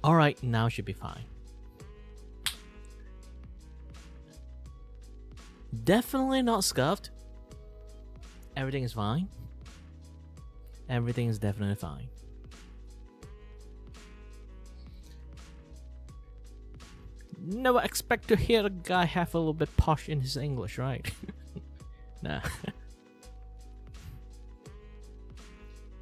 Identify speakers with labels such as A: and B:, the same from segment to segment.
A: Alright, now should be fine. Definitely not scuffed. Everything is fine. Everything is definitely fine. Never expect to hear a guy have a little bit posh in his English, right? Nah.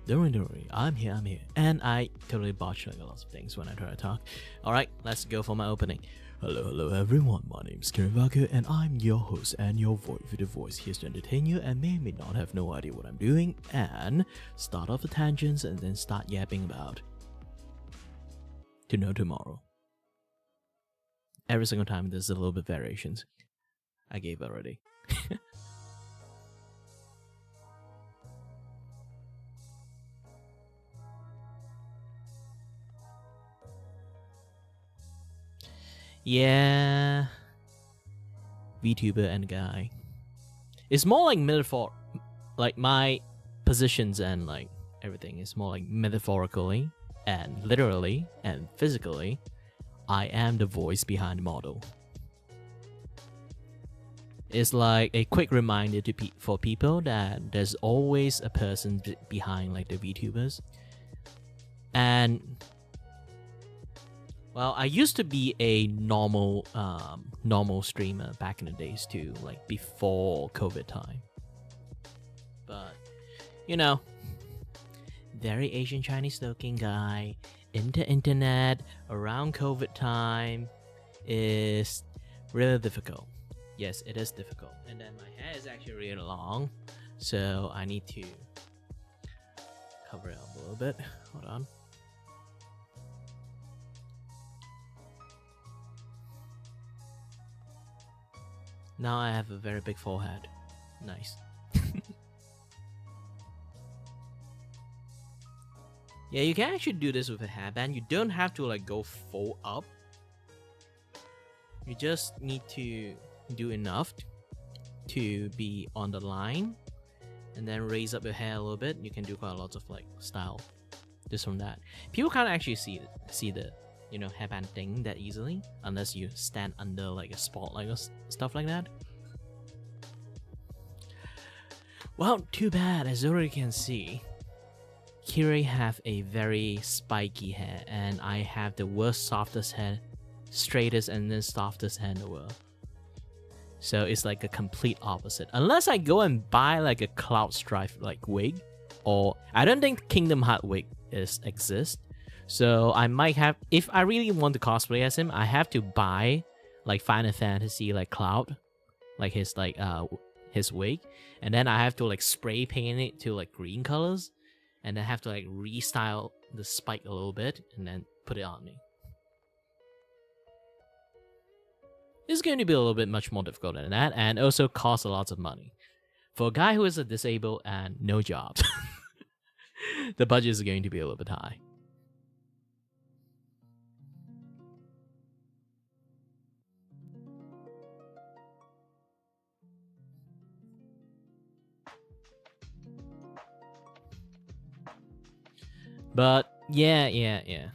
A: Don't worry, I'm here. And I totally botch like a lot of things when I try to talk. Alright, let's go for my opening. Hello everyone, my name's Kirivaka and I'm your host and your voice with the voice here to entertain you and may not have no idea what I'm doing and start off the tangents and then start yapping about to know tomorrow. Every single time there's a little bit variations. I gave already. Yeah, Vtuber and guy. It's more like metaphor, like my positions and like everything is more like metaphorically and literally and physically. I am the voice behind the model. It's like a quick reminder to for people that there's always a person behind like the VTubers. And well, I used to be a normal streamer back in the days too, like before COVID time. But you know, very Asian Chinese looking guy into internet around COVID time is really difficult. Yes, it is difficult. And then my hair is actually really long, so I need to cover it up a little bit. Hold on. Now I have a very big forehead. Nice. Yeah, you can actually do this with a hairband. You don't have to like go full up. You just need to do enough to be on the line and then raise up your hair a little bit. You can do quite a lot of like style just from that. People can't actually see the hairband thing that easily unless you stand under like a spotlight or stuff like that. Well, too bad, as you already can see, Kiri have a very spiky hair and I have the worst softest hair, straightest and then softest hair in the world. So it's like a complete opposite. Unless I go and buy like a Cloud Strife like wig, or I don't think Kingdom Heart wig exists. So I might have, if I really want to cosplay as him, I have to buy like Final Fantasy like Cloud, like his wig, and then I have to like spray paint it to like green colors, and then have to like restyle the spike a little bit and then put it on me. It's going to be a little bit much more difficult than that, and also cost a lot of money. For a guy who is a disabled and no jobs, the budget is going to be a little bit high. But yeah.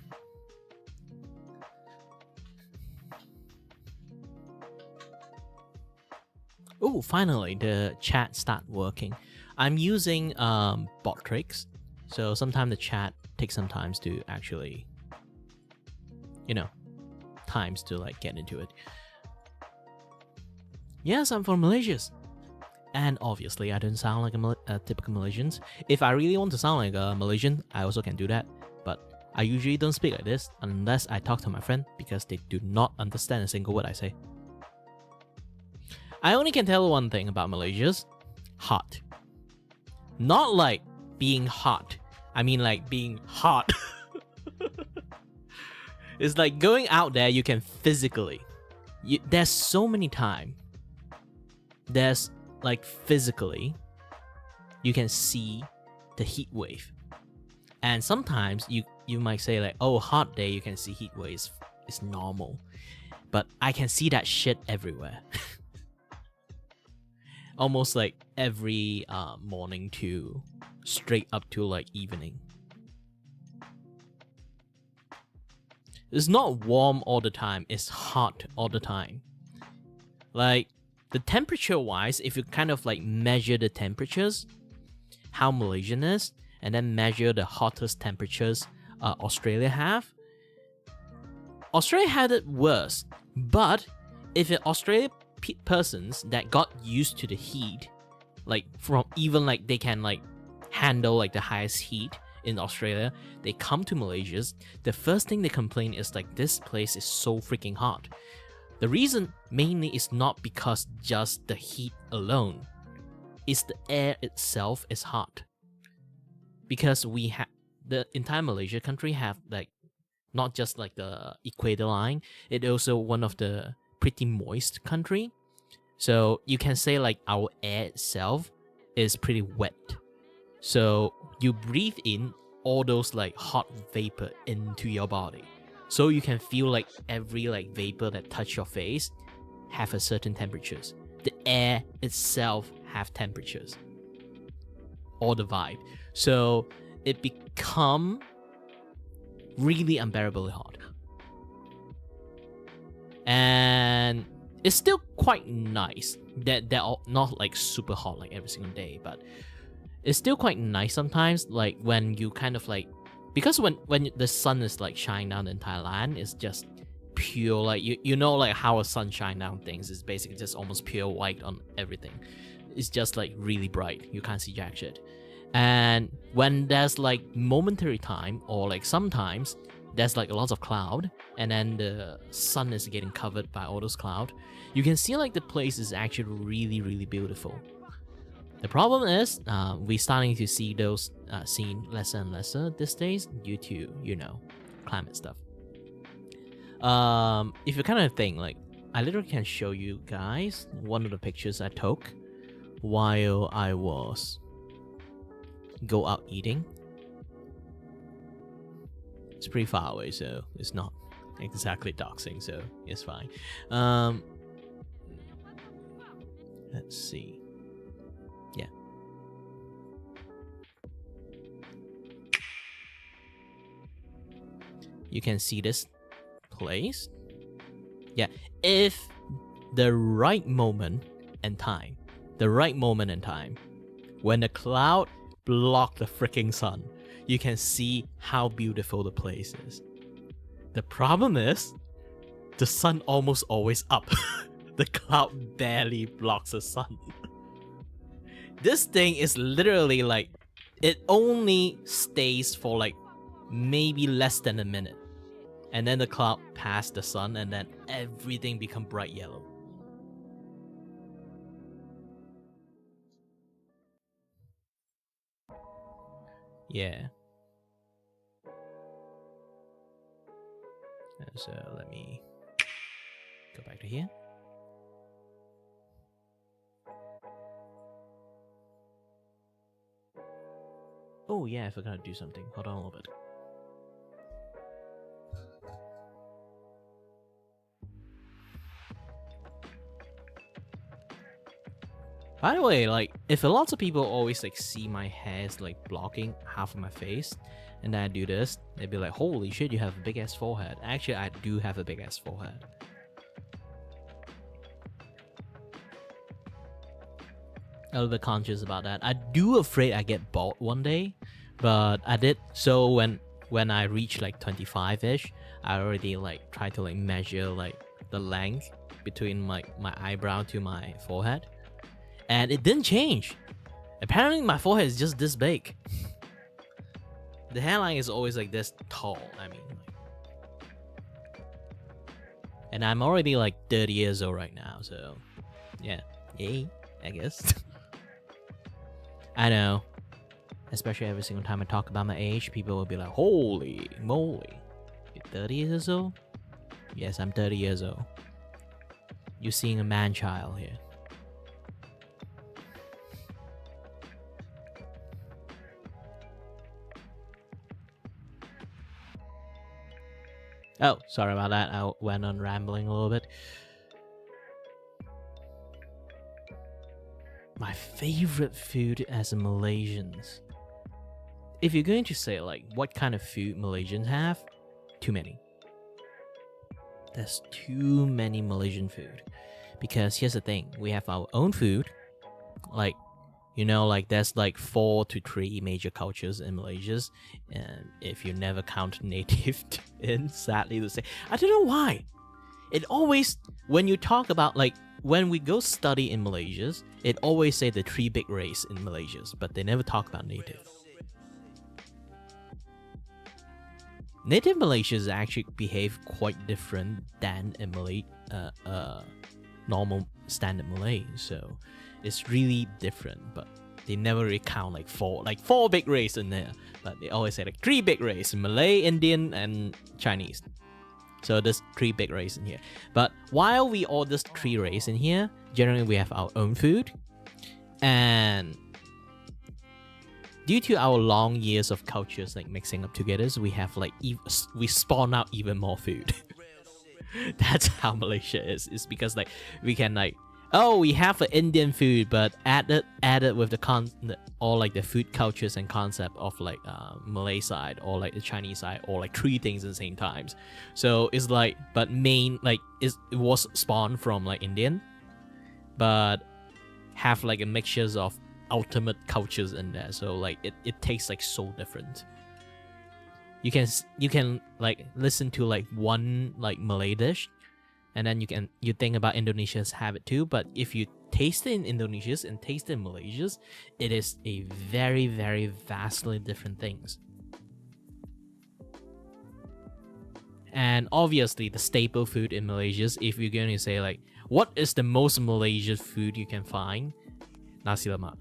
A: Oh, finally the chat start working. I'm using bot tricks, so sometimes the chat takes some time to actually, times to like get into it. Yes, I'm from Malaysia. And obviously, I don't sound like a typical Malaysian. If I really want to sound like a Malaysian, I also can do that. But I usually don't speak like this unless I talk to my friend because they do not understand a single word I say. I only can tell one thing about Malaysia's hot. Not like being hot. I mean like being hot. It's like going out there, you can physically. There's so many times. There's like physically, you can see the heat wave. And sometimes you might say like, oh, hot day, you can see heat waves. It's normal. But I can see that shit everywhere. Almost like every morning to straight up to like evening. It's not warm all the time, it's hot all the time. Like, the temperature wise, if you kind of like measure the temperatures, how Malaysian is, and then measure the hottest temperatures Australia have, Australia had it worse. But if an Australian persons that got used to the heat, like from even like they can like handle like the highest heat in Australia, they come to Malaysia, the first thing they complain is like, this place is so freaking hot. The reason mainly is not because just the heat alone, it's the air itself is hot. Because we have the entire Malaysia country have like not just like the equator line, it also one of the pretty moist country. So you can say like our air itself is pretty wet. So you breathe in all those like hot vapor into your body. So you can feel like every like vapor that touch your face have a certain temperatures. The air itself have temperatures. All the vibe. So it become really unbearably hot. And it's still quite nice that they're not like super hot like every single day, but it's still quite nice sometimes, like when you kind of like, because when the sun is like shining down the entire land, it's just pure, like you know like how a sun shine down things is basically just almost pure white on everything. It's just like really bright, you can't see jack shit. And when there's like momentary time, or like sometimes there's like lots of cloud and then the sun is getting covered by all those cloud, you can see like the place is actually really beautiful. The problem is we're starting to see those seen lesser and lesser these days due to, you know, climate stuff. If you kind of think, like, I literally can show you guys one of the pictures I took while I was go out eating. It's pretty far away, so it's not exactly doxing, so it's fine. Let's see. Yeah. You can see this place. Yeah, if the right moment and time, when the cloud block the freaking sun, you can see how beautiful the place is. The problem is, the sun almost always up. The cloud barely blocks the sun. This thing is literally like, it only stays for like maybe less than a minute. And then the cloud passed the sun and then everything become bright yellow. Yeah. So let me go back to here. Oh yeah, I forgot to do something. Hold on a little bit. By the way, like, if a lot of people always like see my hair is like blocking half of my face, and then I do this, they'd be like, holy shit, you have a big ass forehead. Actually, I do have a big ass forehead. A little bit conscious about that. I do afraid I get bald one day, but I did. So when I reach like 25-ish, I already like try to like measure like the length between my eyebrow to my forehead. And it didn't change. Apparently my forehead is just this big. The hairline is always like this tall, I mean. And I'm already like 30 years old right now, so yeah. Yay, I guess. I know. Especially every single time I talk about my age, people will be like, holy moly. You're 30 years old? Yes, I'm 30 years old. You're seeing a man-child here. Oh, sorry about that. I went on rambling a little bit. My favorite food as a Malaysians. If you're going to say like what kind of food Malaysians have, too many. there's too many Malaysian food. Because here's the thing, we have our own food, like, you know, like there's like 4 to 3 major cultures in Malaysia, and if you never count native in, sadly to say, I don't know why. It always, when you talk about like, when we go study in Malaysia, it always say the 3 big race in Malaysia, but they never talk about native. Native Malaysians actually behave quite different than a Malay, normal standard Malay, so it's really different. But they never really count like 4 big race in there, but they always say like 3 big race: Malay, Indian, and Chinese. So there's 3 big race in here. But while we all this 3 race in here, generally we have our own food, and due to our long years of cultures like mixing up together, we have like we spawn out even more food. That's how Malaysia is. It's because like we can like, oh, we have an Indian food, but added with the all like the food cultures and concept of like Malay side or like the Chinese side, or like 3 things at the same times. So it's like, but main like it was spawned from like Indian, but have like a mixtures of ultimate cultures in there. So like it tastes like so different. You can like listen to like one like Malay dish, and then you think about Indonesia's have it too, but if you taste it in Indonesia's and taste it in Malaysia's, it is a very, very vastly different things. And obviously the staple food in Malaysia's, if you're going to say like, what is the most Malaysian food you can find? Nasi lemak.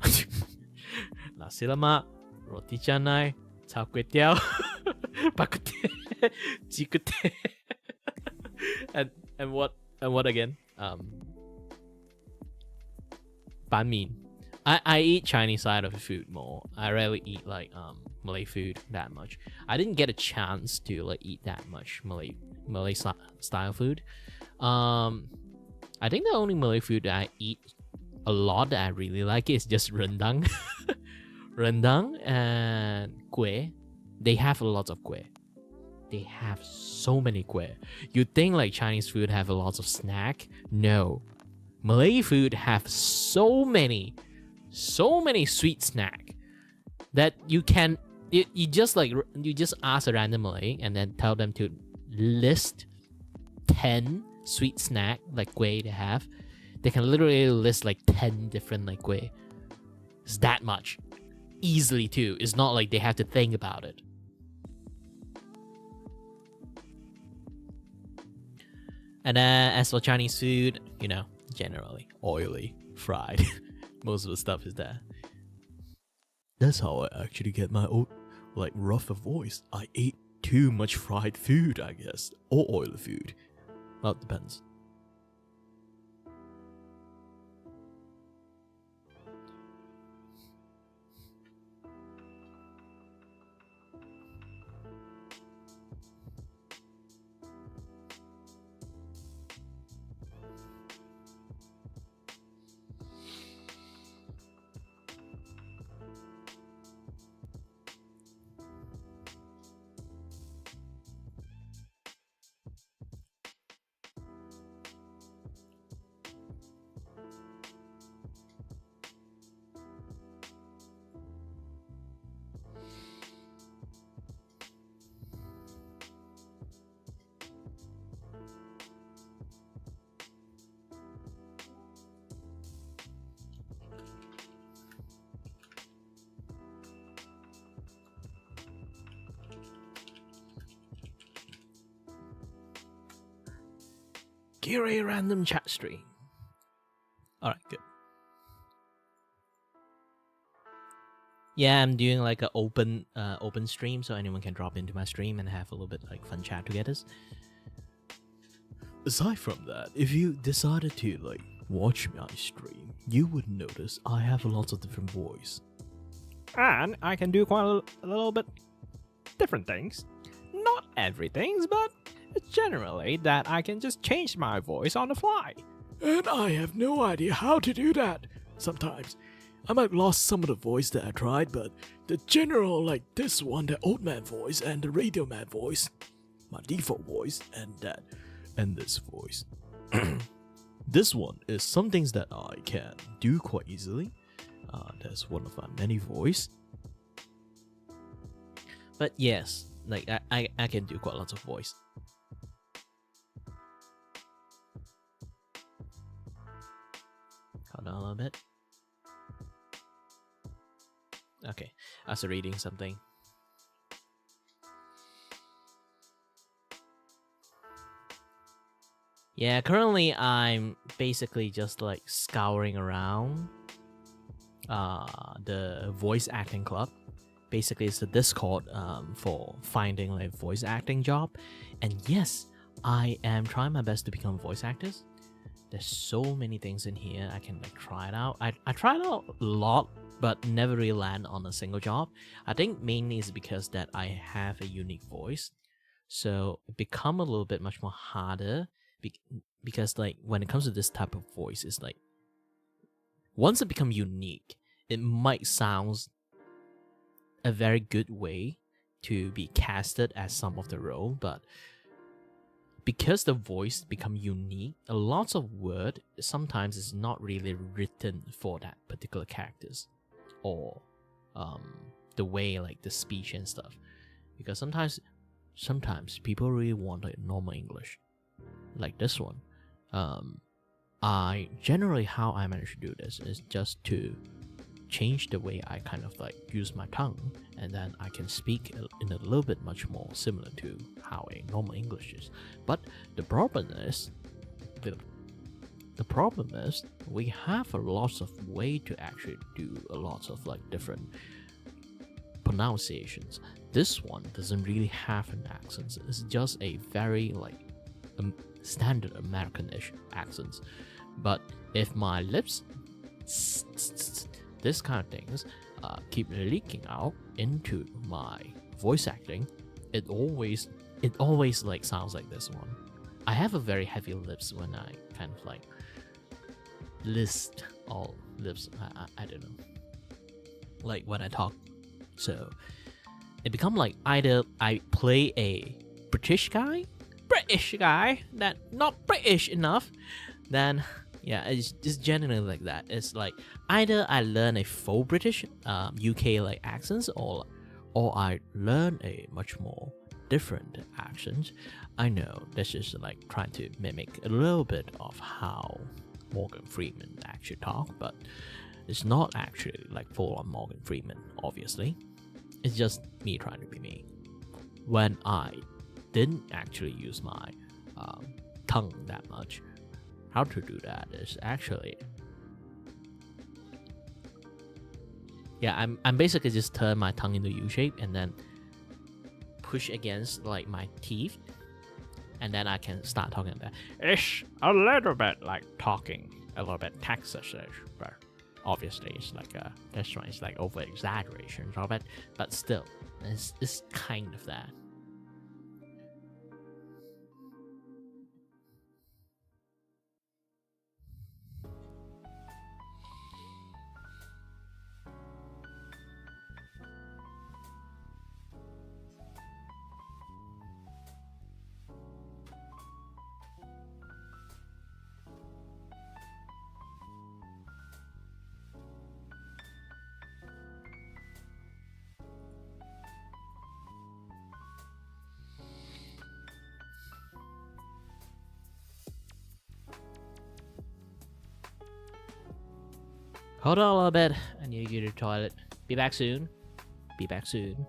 A: Nasi lemak, roti canai, char kway teow, bak kut teh, ji kut teh. And what again? Banh mi. I eat Chinese side of the food more. I rarely eat like Malay food that much. I didn't get a chance to like eat that much Malay style food. I think the only Malay food that I eat a lot that I really like is just rendang. Rendang and kueh. They have a lot of kueh. They have so many kueh. You think like Chinese food have a lot of snack? No. Malay food have so many sweet snack that you just ask a random Malay and then tell them to list 10 sweet snack like kueh they have. They can literally list like 10 different like kueh. It's that much. Easily too. It's not like they have to think about it. And as for Chinese food, you know, generally oily, fried. Most of the stuff is there. That's how I actually get my old, like, rougher voice. I ate too much fried food, I guess. Or oily food. Well, it depends. Kiri random chat stream. Alright, good. Yeah, I'm doing like an open stream, so anyone can drop into my stream and have a little bit like fun chat together. Aside from that, if you decided to like watch my stream, you would notice I have a lot of different voice.
B: And I can do quite a little bit different things. Not everything, but generally that I can just change my voice on the fly.
C: And I have no idea how to do that. Sometimes I might lost some of the voice that I tried, but the general, like this one, the old man voice and the radio man voice, my default voice, and that and this voice. This one is some things that I can do quite easily. That's one of my many voice.
A: But yes, like I can do quite lots of voice. Hold on a little bit. Okay, I was reading something. Yeah, currently I'm basically just like scouring around the voice acting club. Basically, it's the Discord for finding like voice acting job. And yes, I am trying my best to become voice actors. There's so many things in here I can like try it out. I tried out a lot, but never really land on a single job. I think mainly is because that I have a unique voice, so it become a little bit much more harder. Because like when it comes to this type of voice, it's like once it become unique, it might sound a very good way to be casted as some of the role, but because the voice become unique, a lot of word sometimes is not really written for that particular characters, or the way like the speech and stuff. Because sometimes people really want like normal English, like this one. I generally how I manage to do this is just to change the way I kind of like use my tongue, and then I can speak in a little bit much more similar to how a normal English is. But the problem is we have a lot of way to actually do a lot of like different pronunciations. This one doesn't really have an accent. It's just a very like standard American-ish accents. But if my lips this kind of things keep leaking out into my voice acting, it always like sounds like this one. I have a very heavy lips when I kind of like list all lips. I don't know, like when I talk. So it become like either I play a British guy that not British enough, then yeah, it's just generally like that. It's like either I learn a full British UK like accents, or I learn a much more different accent. I know this is like trying to mimic a little bit of how Morgan Freeman actually talk, but it's not actually like full on Morgan Freeman, obviously. It's just me trying to be me. When I didn't actually use my tongue that much, how to do that is actually, yeah, I'm basically just turn my tongue into U shape and then push against like my teeth, and then I can start talking about.
B: It's a little bit like talking a little bit Texas-ish, but obviously it's like this one is like over exaggerations of it, but still it's kind of that.
A: Hold on a little bit. I need to go to the toilet. Be back soon. Be back soon.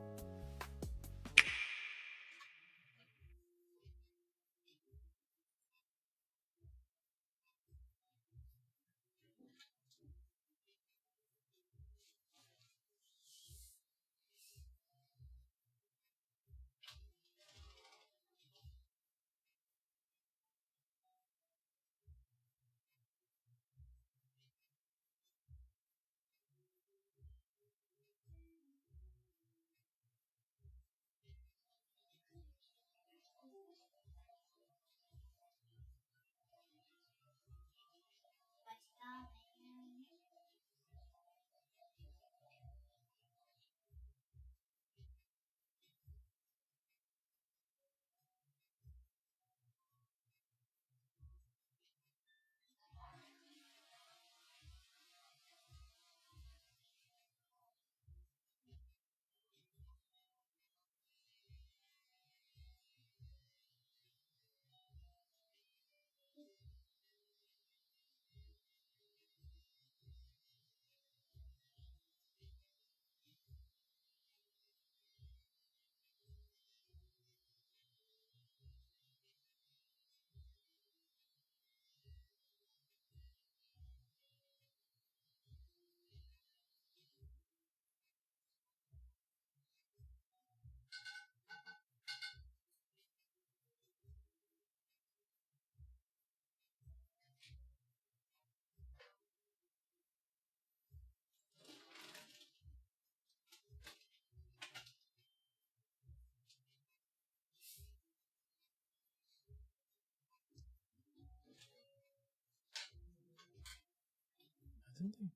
C: something?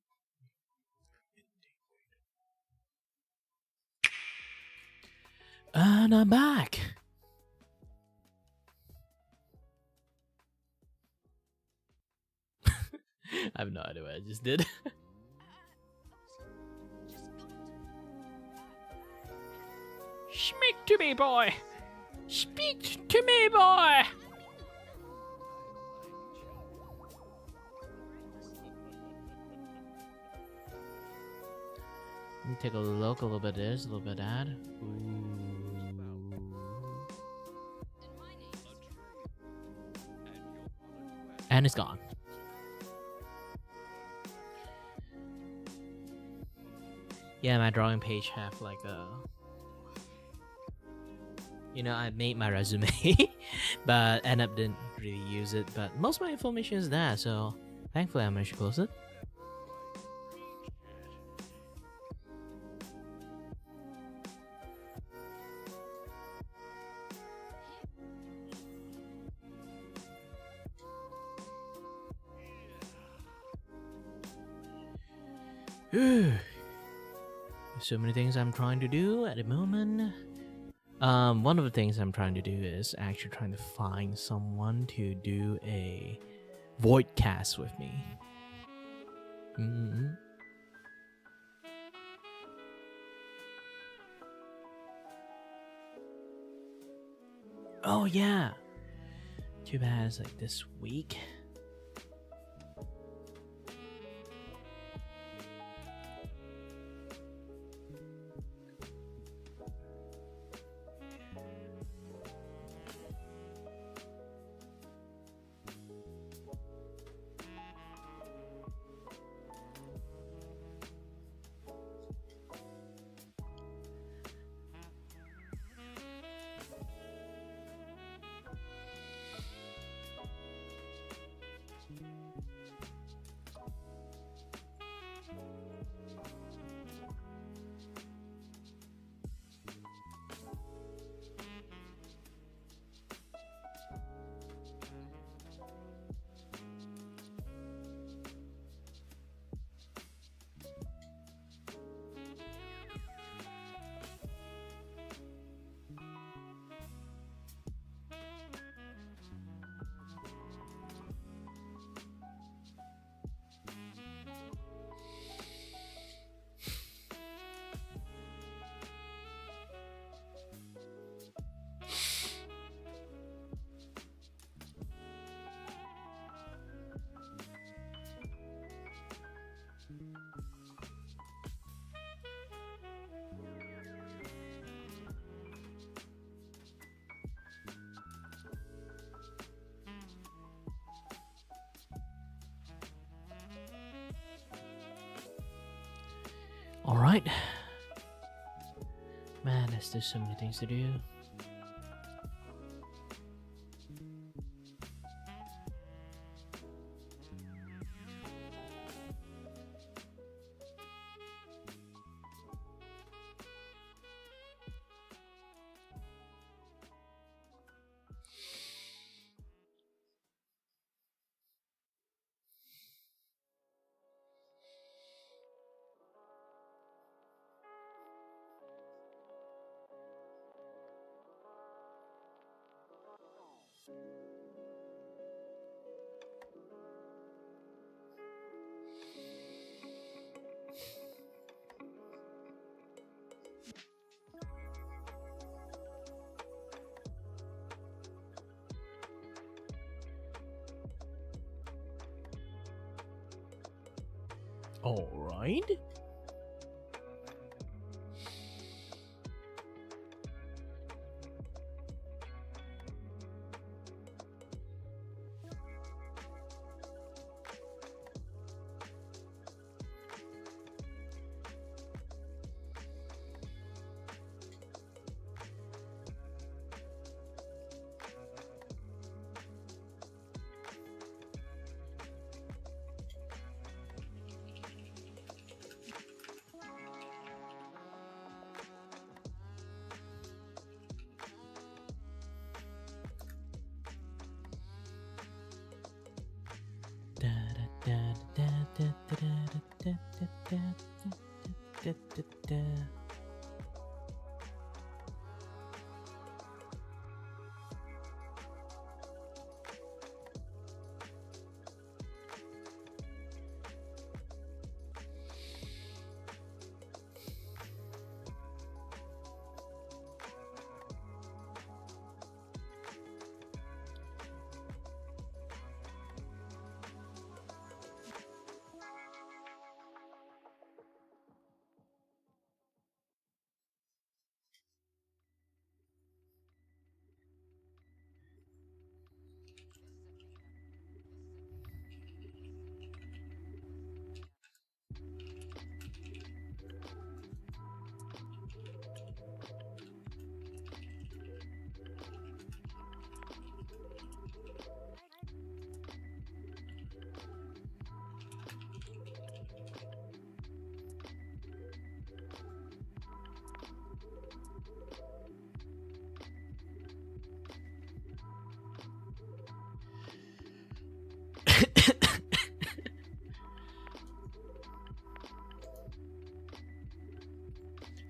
A: And I'm back. I have no idea what I just did.
B: Speak to me, boy! Speak to me, boy!
A: Let me take a look, a little bit of this, a little bit of that. Ooh. And it's gone. Yeah, my drawing page have like a... You know, I made my resume, but end up didn't really use it. But most of my information is there, so thankfully I managed to close it. So many things I'm trying to do at the moment. One of the things I'm trying to do is actually trying to find someone to do a void cast with me. Oh yeah. Too bad it's like this week. Alright. Man, there's still so many things to do. Alright.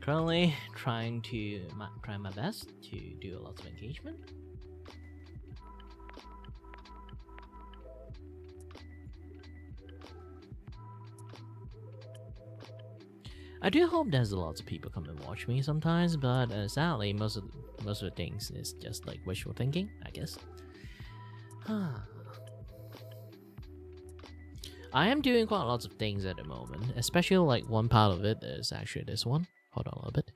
A: Currently trying my best to do a lot of engagement. I do hope there's a lot of people come and watch me sometimes, but sadly most of the things is just like wishful thinking, I guess. I am doing quite lots of things at the moment, especially like one part of it is actually this one. Hold on a little bit.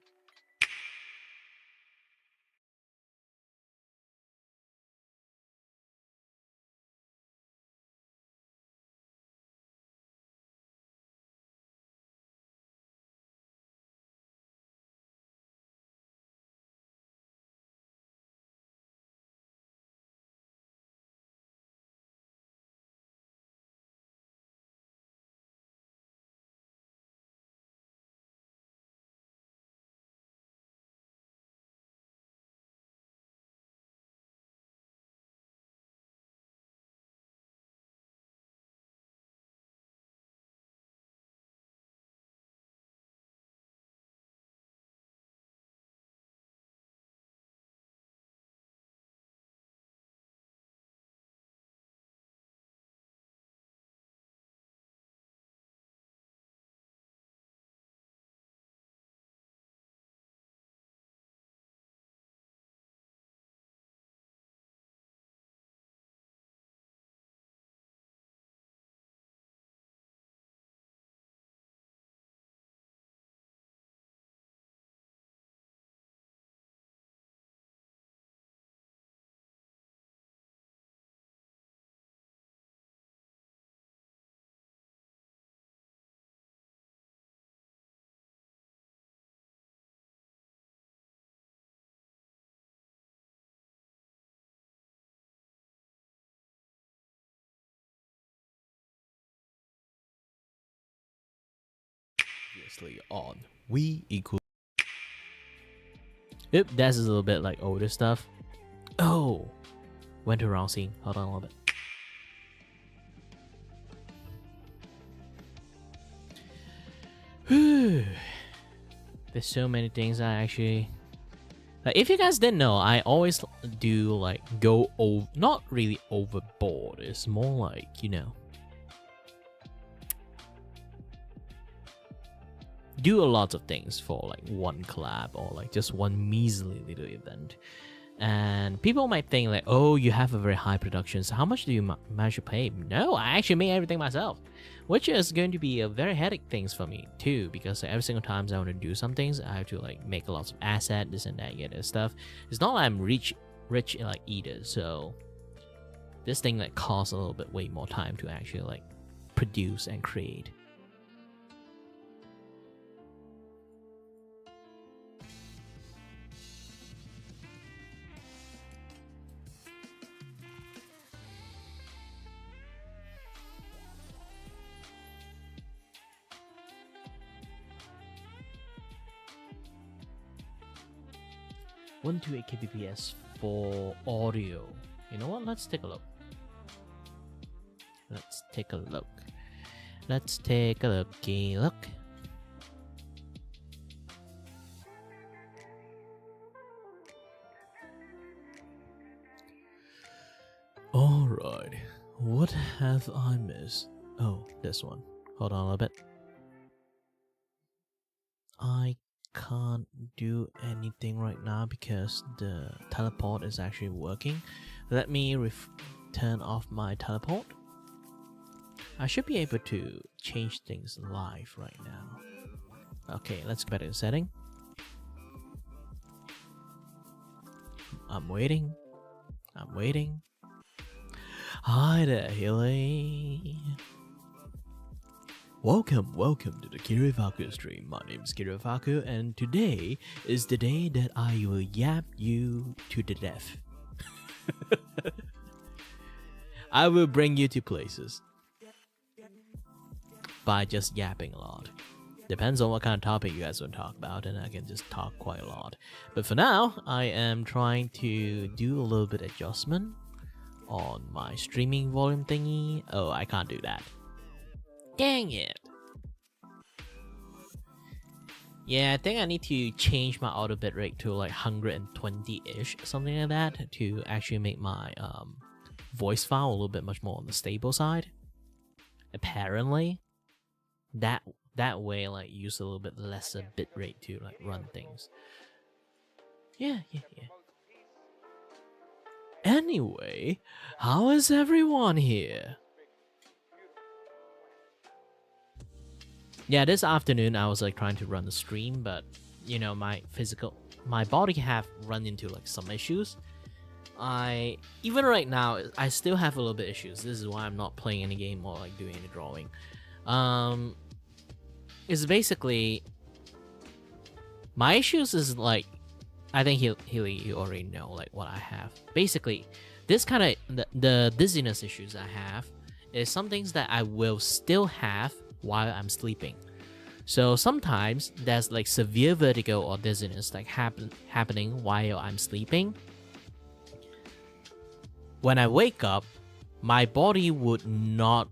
C: Obviously on we equal.
A: Oop, that's a little bit like older stuff. Oh, went to wrong scene. Hold on a little bit. There's so many things I actually like. If you guys didn't know, I always do like go over, not really overboard. It's more like, you know, do a lot of things for like one collab or like just one measly little event. And people might think like, oh, you have a very high production, so how much do you manage to pay? No, I actually make everything myself, which is going to be a very headache things for me too, because every single time I want to do some things, I have to like make a lot of asset, this and that, get this stuff. It's not like I'm rich like either, so this thing like costs a little bit way more time to actually like produce and create. One to 8 kbps for audio. You know what? Let's take a look. Let's take a looky look.
C: Alright, what have I missed? Oh, this one. Hold on a little bit. I can't do anything right now because the teleport is actually working. Let me turn off my teleport. I should be able to change things live right now. Okay, let's go back to the setting. I'm waiting. I'm waiting. Hi there, Hilly. Welcome to the Kirifaku stream. My name is Kirifaku, and today is the day that I will yap you to the death. I will bring you to places by just yapping a lot. Depends on what kind of topic you guys want to talk about, and I can just talk quite a lot. But for now, I am trying to do a little bit adjustment on my streaming volume thingy. Oh, I can't do that. Dang it. Yeah, I think I need to change my auto bitrate to like 120-ish, something like that, to actually make my voice file a little bit much more on the stable side. Apparently, that way like use a little bit lesser bitrate to like run things. Yeah. Anyway, how is everyone here? Yeah, this afternoon I was like trying to run the stream, but you know, my body have run into like some issues. Even right now I still have a little bit issues. This is why I'm not playing any game or like doing any drawing. It's basically my issues is like, I think Healy, you already know like what I have. Basically, this kind of the dizziness issues I have is some things that I will still have while I'm sleeping. So sometimes there's like severe vertigo or dizziness like happening while I'm sleeping. When I wake up, my body would not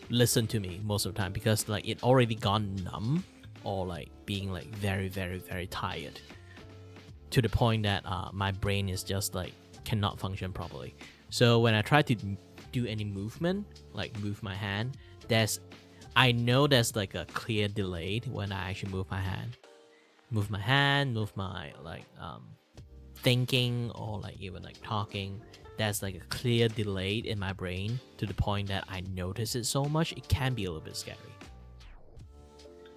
C: listen to me most of the time because like it already gone numb or like being like very tired, to the point that my brain is just like cannot function properly. So when I try to do any movement, like move my hand, I know there's like a clear delay when I actually move my hand, move my like thinking or like even like talking. There's like a clear delay in my brain to the point that I notice it so much it can be a little bit scary.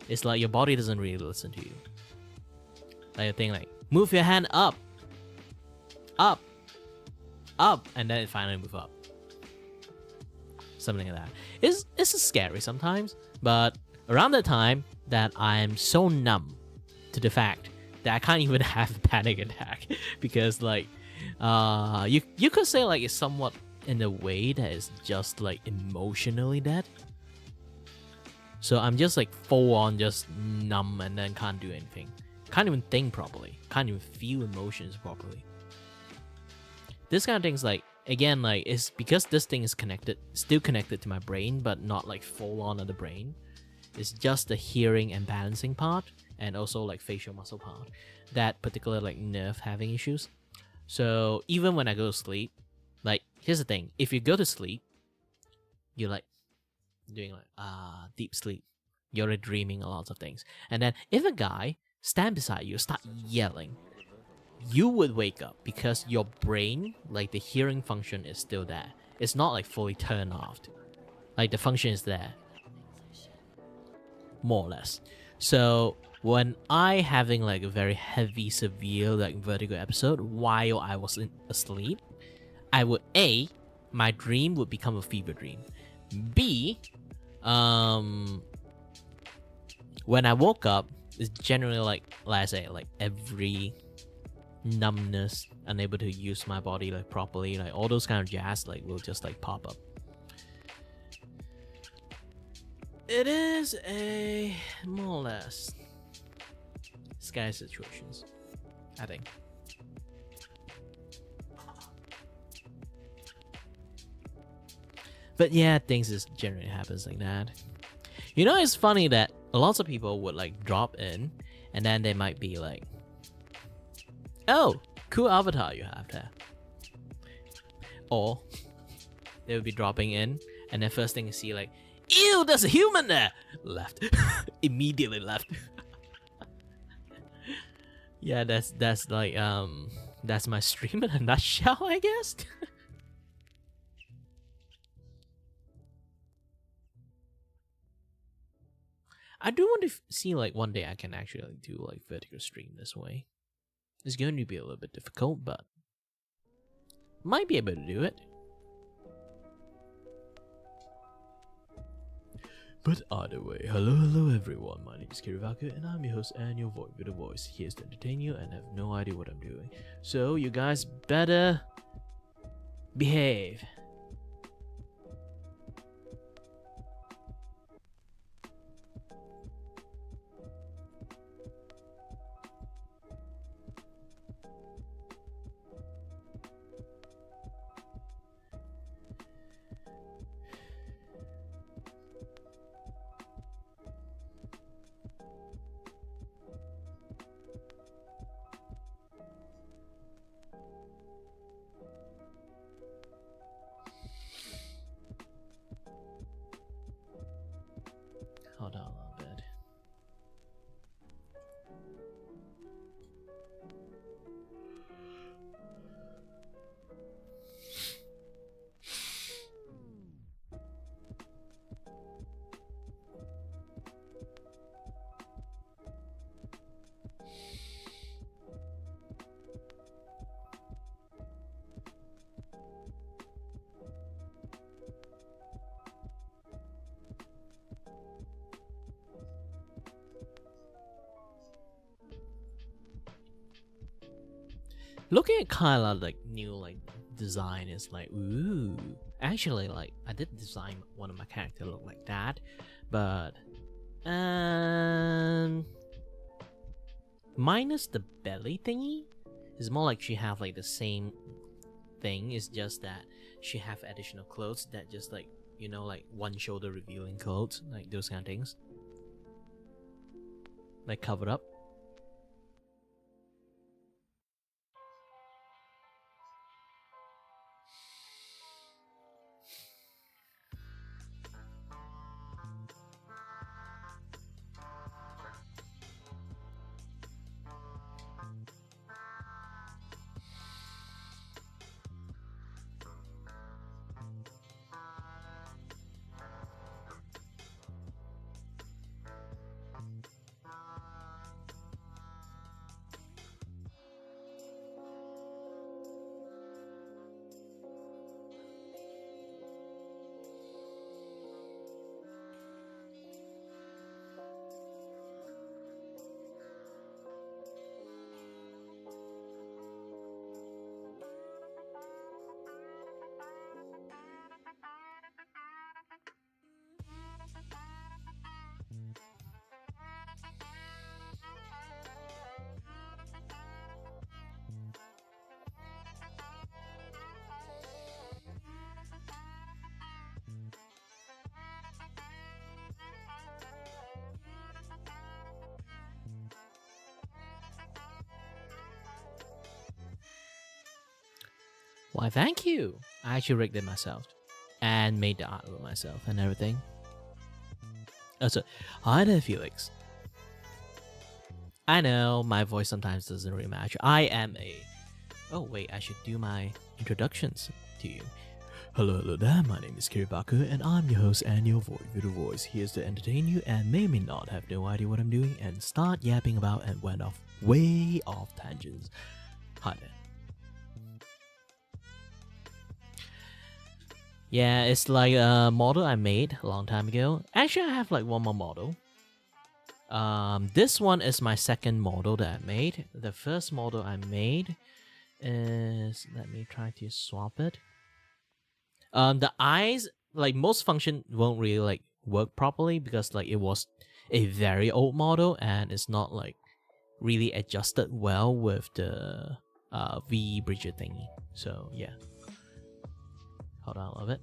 C: It's like your body doesn't really listen to you. Like a thing like move your hand up, and then it finally move up. Something like that. It's scary sometimes, but around the time that I'm so numb to the fact that I can't even have a panic attack because like you could say like it's somewhat in a way that is just like emotionally dead. So I'm just like full on just numb and then can't do anything. Can't even think properly. Can't even feel emotions properly. This kind of thing's like, again, like it's because this thing is still connected to my brain, but not like full on of the brain. It's just the hearing and balancing part, and also like facial muscle part, that particular like nerve having issues. So even when I go to sleep, like here's the thing: if you go to sleep, you're like doing like deep sleep. You're like dreaming a lot of things, and then if a guy stand beside you, start yelling, you would wake up because your brain, like the hearing function is still there. It's not like fully turned off. Like the function is there, more or less. So when I having like a very heavy, severe like vertigo episode while I was asleep, I would my dream would become a fever dream. B, when I woke up, it's generally like I say, like every numbness, unable to use my body like properly, like all those kind of jazz like will just like pop up. It is a more or less scary situations, I think. But yeah, things just generally happens like that.
A: You know, it's funny that lots of people would like drop in, and then they might be like, "Oh, cool avatar you have there," or they would be dropping in, and then first thing you see like, "Ew, there's a human there." Left, immediately left. Yeah, that's like that's my stream in a nutshell, I guess. I do want to see like one day I can actually like, do like vertical stream this way. It's going to be a little bit difficult, but might be able to do it. But either way, hello everyone, my name is Kirivaku and I'm your host and your voice with a voice. Here's to entertain you and have no idea what I'm doing. So you guys better behave. Hold on a little bit. Looking at Kyla like new like design is like ooh. Actually, like I did design one of my characters look like that, but minus the belly thingy, it's more like she have like the same thing. It's just that she have additional clothes that just like, you know, like one shoulder revealing clothes, like those kind of things, like covered up. Why, thank you. I actually rigged it myself and made the artwork myself and everything. Also, hi there, Felix. I know my voice sometimes doesn't really match. I am a... Oh, wait, I should do my introductions to you. Hello there, my name is Kiribaku, and I'm your host and your voice. Here's to entertain you and may not have no idea what I'm doing and start yapping about and went off way off tangents. Hi there. Yeah, it's like a model I made a long time ago. Actually, I have like one more model. This one is my second model that I made. The first model I made is... Let me try to swap it. The eyes, like most function won't really like work properly because like it was a very old model and it's not like really adjusted well with the V Bridger thingy. So yeah. Hold on a little bit.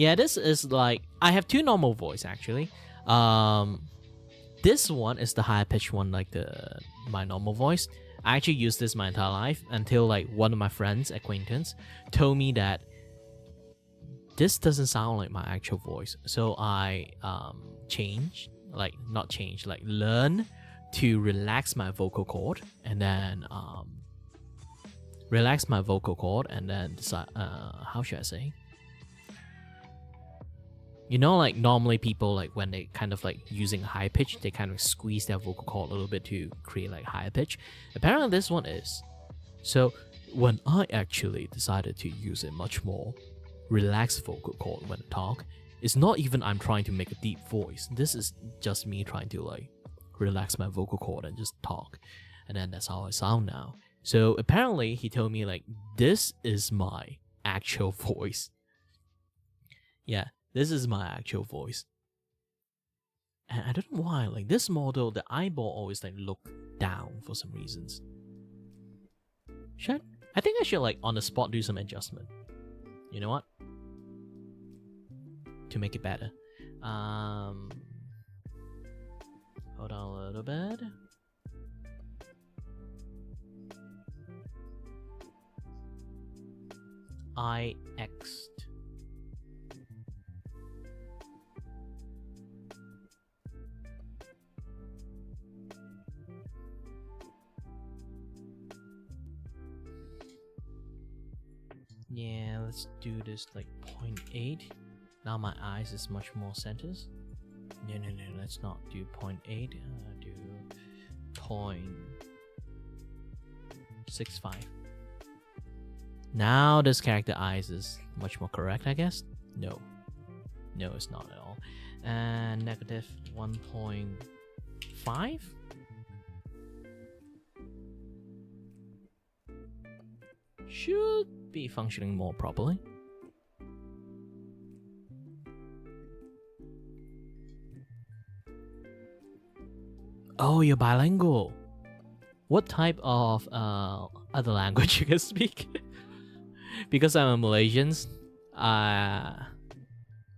A: Yeah, this is like I have two normal voice actually. This one is the higher pitched one, like my normal voice. I actually used this my entire life until like one of my friends, acquaintance, told me that this doesn't sound like my actual voice. So I learn to relax my vocal cord and then decide, how should I say? You know, like normally people, like when they kind of like using high pitch, they kind of squeeze their vocal cord a little bit to create like higher pitch. Apparently this one is. So when I actually decided to use a much more relaxed vocal cord when I talk, it's not even I'm trying to make a deep voice. This is just me trying to like relax my vocal cord and just talk. And then that's how I sound now. So apparently he told me like, this is my actual voice. Yeah. This is my actual voice. And I don't know why, like this model, the eyeball always like look down for some reasons. I think I should like on the spot do some adjustment. You know what? To make it better. Hold on a little bit. I X'd. Yeah, let's do this like 0.8. Now my eyes is much more centers. No, let's not do 0.8. Do 0.65. Now this character eyes is much more correct, I guess. No, it's not at all. And negative 1.5. Should be functioning more properly. Oh, you're bilingual. What type of other language you can speak? Because I'm a Malaysian,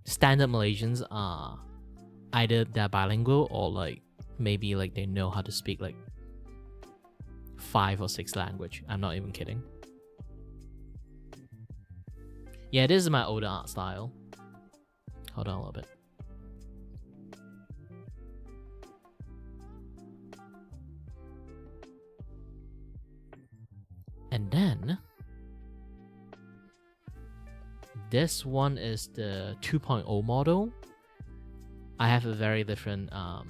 A: standard Malaysians are either they're bilingual or like maybe like they know how to speak like 5 or 6 language. I'm not even kidding. Yeah, this is my older art style. Hold on a little bit. And then this one is the 2.0 model. I have a very different I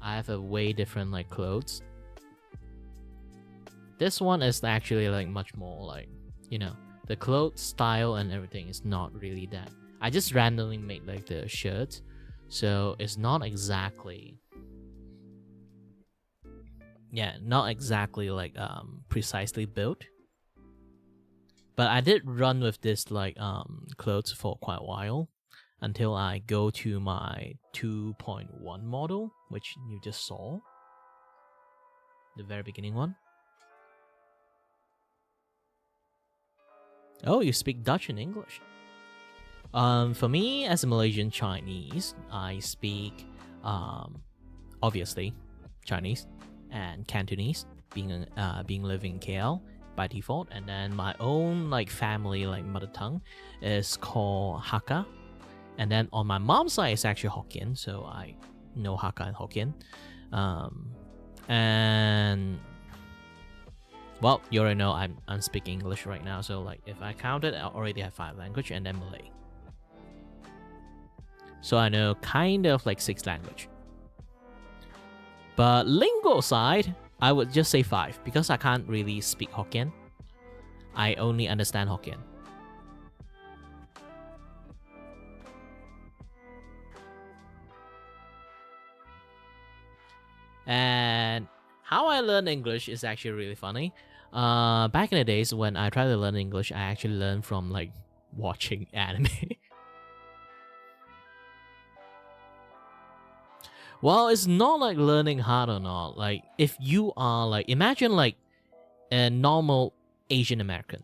A: have a way different like clothes. This one is actually like much more like, you know, the clothes style and everything is not really that. I just randomly made like the shirt, so it's not exactly, not exactly like precisely built. But I did run with this like clothes for quite a while until I go to my 2.1 model, which you just saw, the very beginning one. Oh, you speak Dutch and English. For me, as a Malaysian Chinese, I speak obviously Chinese and Cantonese, being living in KL by default, and then my own like family like mother tongue is called Hakka, and then on my mom's side it's actually Hokkien, so I know Hakka and Hokkien, and well, you already know I'm speaking English right now, so like if I count it, I already have 5 language and then Malay. So I know kind of like 6 language. But lingual side, I would just say 5 because I can't really speak Hokkien. I only understand Hokkien. And how I learn English is actually really funny. Back in the days when I tried to learn English, I actually learned from like watching anime. Well, it's not like learning hard or not. Like if you are like, imagine like a normal Asian American.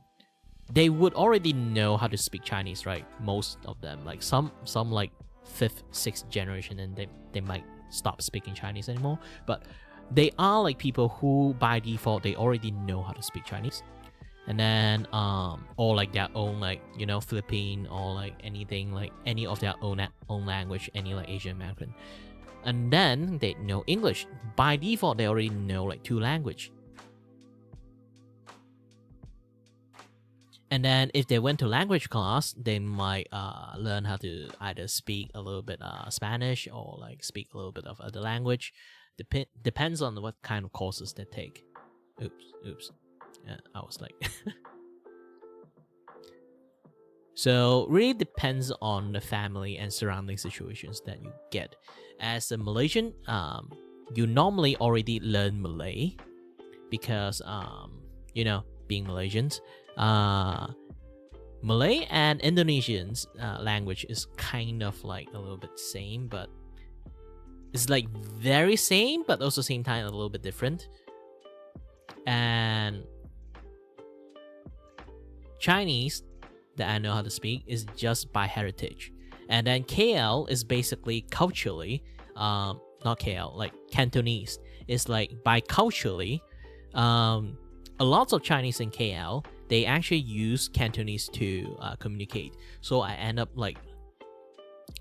C: they would already know how to speak Chinese, right? Most of them, like some like 5th, 6th generation, and they might stop speaking Chinese anymore. But they are like people who by default they already know how to speak Chinese, and then or like their own, like, you know, Philippine, or like anything, like any of their own language, any like Asian American, and then they know English. By default, they already know like 2 language. And then if they went to language class, they might learn how to either speak a little bit Spanish, or like speak a little bit of other language. Depends on what kind of courses they take. Oops. Yeah, I was like... So really depends on the family and surrounding situations that you get. As a Malaysian, you normally already learn Malay because, you know, being Malaysians, Malay and Indonesians language is kind of like a little bit same, but it's like very same, but also same time a little bit different. And Chinese that I know how to speak is just by heritage. And then KL is basically culturally, not KL, like Cantonese is like biculturally. A lot of Chinese in KL, they actually use Cantonese to communicate. So I end up like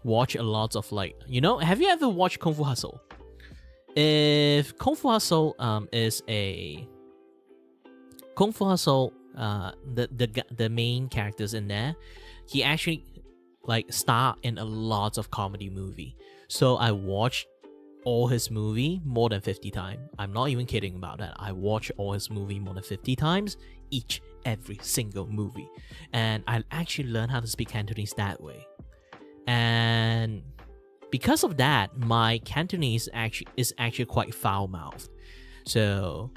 C: watch a lot of, like, you know, have you ever watched Kung Fu Hustle? If Kung Fu Hustle is a Kung Fu Hustle, the main characters in there, he actually like star in a lot of comedy movie. So I watched all his movie more than 50 times. I'm not even kidding about that. I watch all his movie more than 50 times, every single movie. And I actually learned how to speak Cantonese that way. And because of that, my Cantonese is actually quite foul-mouthed. So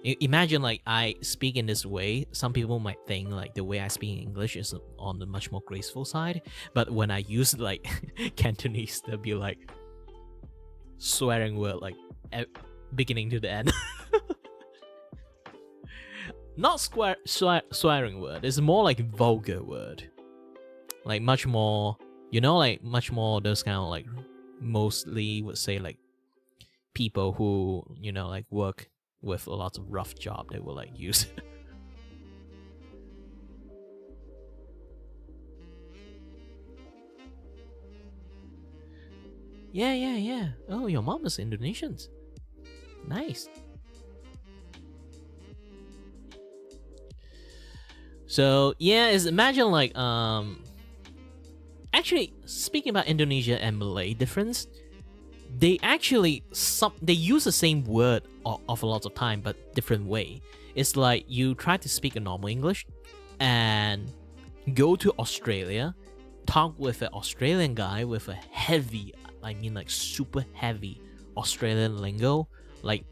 C: imagine like I speak in this way. Some people might think like the way I speak in English is on the much more graceful side. But when I use like Cantonese, they'll be like swearing word like beginning to the end. Not swearing word. It's more like vulgar word. Like much more, you know, like much more those kind of like, mostly would say like people who, you know, like work with a lot of rough job, they will like use. Yeah. Oh, your mom is Indonesian. Nice. So yeah, imagine like actually speaking about Indonesia and Malay difference, they actually they use the same word of a lot of time but different way. It's like you try to speak a normal English and go to Australia, talk with an Australian guy with a heavy, I mean like super heavy Australian lingo, like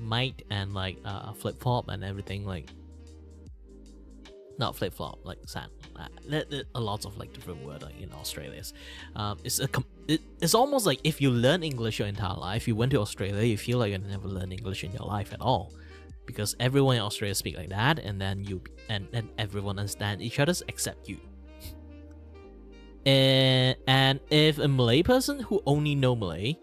C: might and like flip-flop and everything, like not flip-flop, like sand, a lot of like different word like in Australia's. It's almost like if you learn English your entire life, you went to Australia, you feel like you never learned English in your life at all, because everyone in Australia speak like that, and then and everyone understand each other except you. And if a Malay person who only know Malay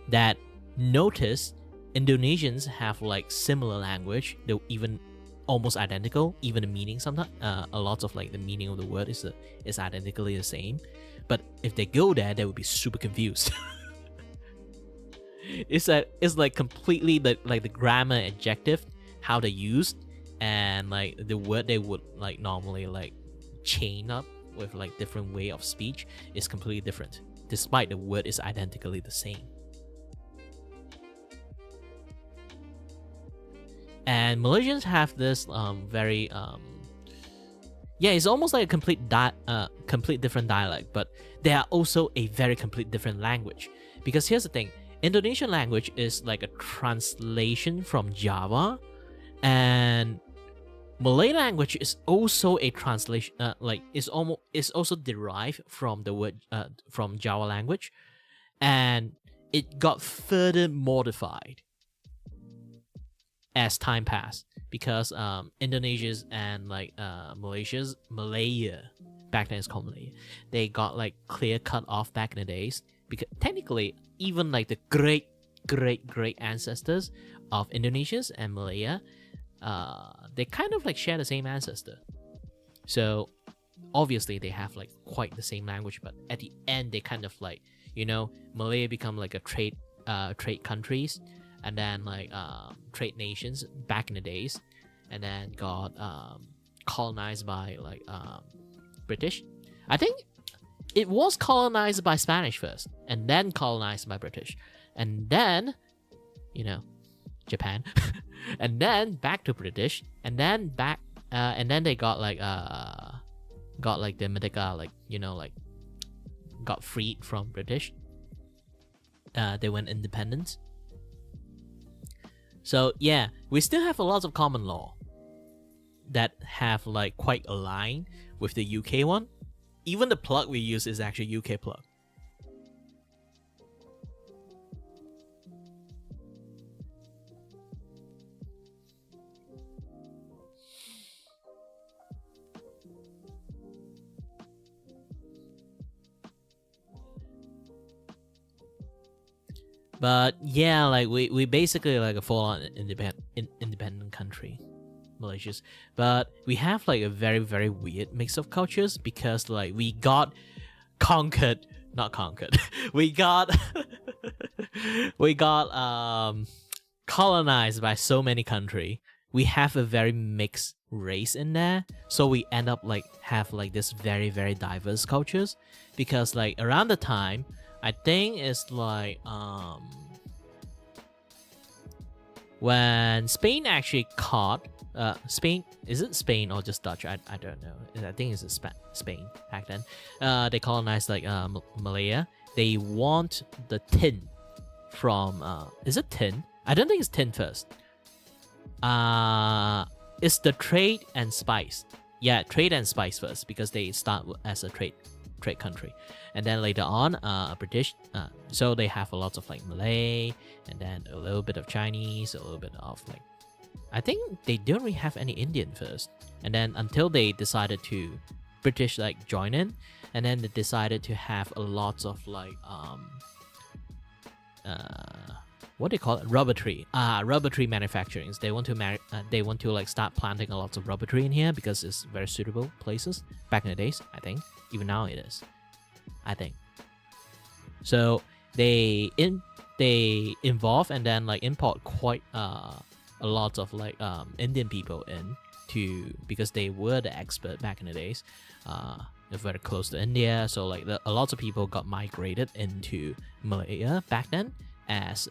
C: that notice Indonesians have like similar language, they're even almost identical, even the meaning sometimes a lot of like the meaning of the word is identically the same, but if they go there, they would be super confused. It's like completely like the grammar, adjective, how they used, and like the word they would like normally like chain up with like different way of speech is completely different, despite the word is identically the same. And Malaysians have this very yeah, it's almost like a complete different dialect, but they are also a very complete different language. Because here's the thing, Indonesian language is like a translation from Java, and Malay language is also a translation, like is also derived from the word from Java language, and it got further modified as time passed,
A: because Indonesia's and like Malaya, back then it's called Malaya, they got like clear cut off back in the days, because technically even like the great ancestors of Indonesia's and Malaya, they kind of like share the same ancestor. So obviously they have like quite the same language, but at the end they kind of like, you know, Malaya become like a trade countries, and then like trade nations back in the days, and then got colonized by like British. I think it was colonized by Spanish first, and then colonized by British, and then, you know, Japan, and then back to British, and then back, and then they got like the Medica, like, you know, like got freed from British. They went independent. So yeah, we still have a lot of common law that have like quite aligned with the UK one. Even the plug we use is actually UK plug. But yeah, like we basically like a full-on independent country, Malaysia's. But we have like a very weird mix of cultures, because like we got not conquered. we got colonized by so many countries. We have a very mixed race in there, so we end up like have like this very diverse cultures, because like around the time, I think it's like when Spain actually caught Spain, is it Spain or just Dutch? I don't know. I think it's Spain back then. They colonized like Malaya. They want the tin from is it tin? I don't think it's tin first. It's the trade and spice. Yeah, trade and spice first, because they start as a trade country, and then later on British, so they have a lot of like Malay, and then a little bit of Chinese, a little bit of like, I think they don't really have any Indian first, and then until they decided to British like join in, and then they decided to have a lot of like what do you call it, rubber tree manufacturing. They want to like start planting a lot of rubber tree in here, because it's very suitable places back in the days. I think even now it is, I think. So they involve and then like import quite a lot of like Indian people in to, because they were the expert back in the days. They're very close to India, so like a lot of people got migrated into Malaya back then as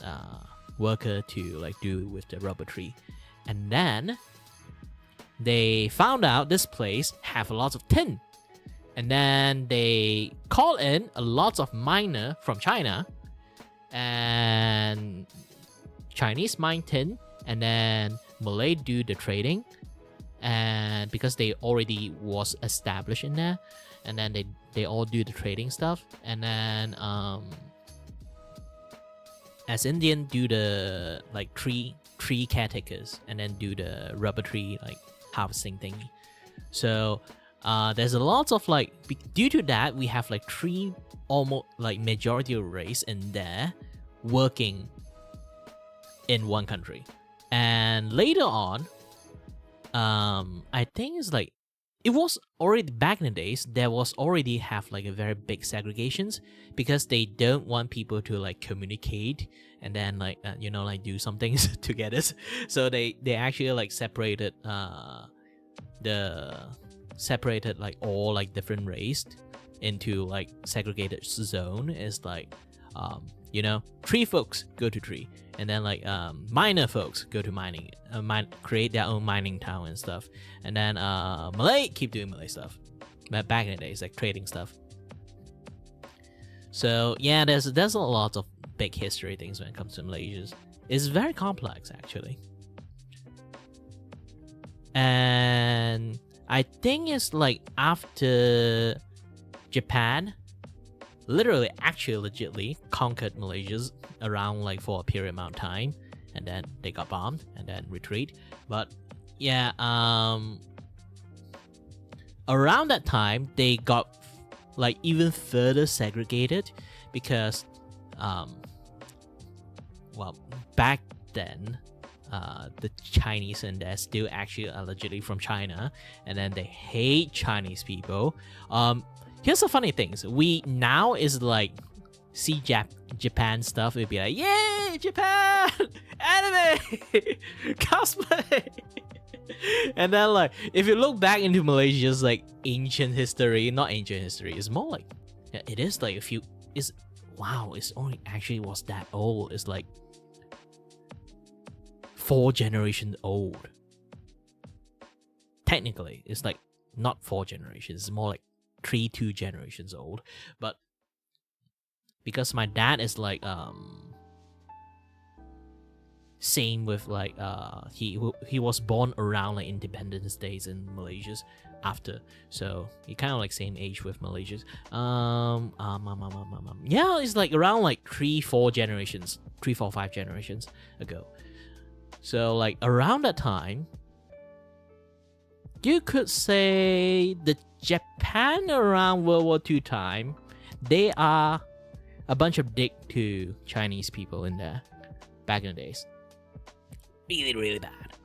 A: worker to like do with the rubber tree. And then they found out this place have a lot of tin, and then they call in a lot of miner from China, and Chinese mine tin, and then Malay do the trading, and because they already was established in there, and then they all do the trading stuff, and then as Indian do the like tree caretakers, and then do the rubber tree like harvesting thingy. So there's a lot of like, due to that, we have like three almost like majority of race in there working in one country. And later on, I think it's like, it was already back in the days, there was already have like a very big segregations, because they don't want people to like communicate and then like you know, like do some things together. So they actually like separated like all like different race into like segregated zone. Is like you know, tree folks go to tree, and then like miner folks go to mining, create their own mining town and stuff, and then Malay keep doing Malay stuff. But back in the days, like trading stuff. So yeah, there's a lot of big history things when it comes to Malaysia. It's very complex actually, and I think it's like after Japan literally actually legitly conquered Malaysia around like for a period amount of time, and then they got bombed and then retreat. But
C: Yeah, around that time they got like even further segregated because well, back then the Chinese and they're still actually allegedly from China, and then they hate Chinese people. Here's the funny things. We now is like see Japan stuff, it'd be like, yay, Japan! Anime! Cosplay! And then like, if you look back into Malaysia's like ancient history, not ancient history, it's more like, yeah, it is like a few, it's only actually was that old. It's like 4 generations old. Technically, it's like not 4 generations, it's more like 2 generations old. But because my dad is like same with like he was born around like Independence Days in Malaysia after, so he kind of like same age with Malaysians. Yeah, it's like around like 3-4 generations, 3-4-5 generations ago. So like around that time, you could say the Japan around World War II time, they are a bunch of dick to Chinese people in there back in the days. Really, really bad.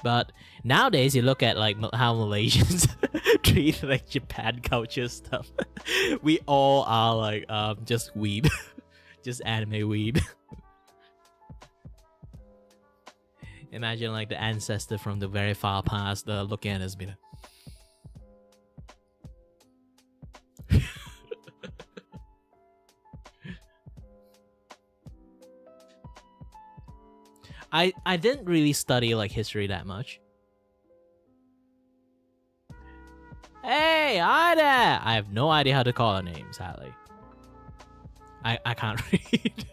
C: But nowadays, you look at like how Malaysians treat like Japan culture stuff. We all are like just weeb, just anime weeb. Imagine like the ancestor from the very far past looking at us, be like, I didn't really study like history that much. Hey, hi there! I have no idea how to call her name, sadly. I can't read.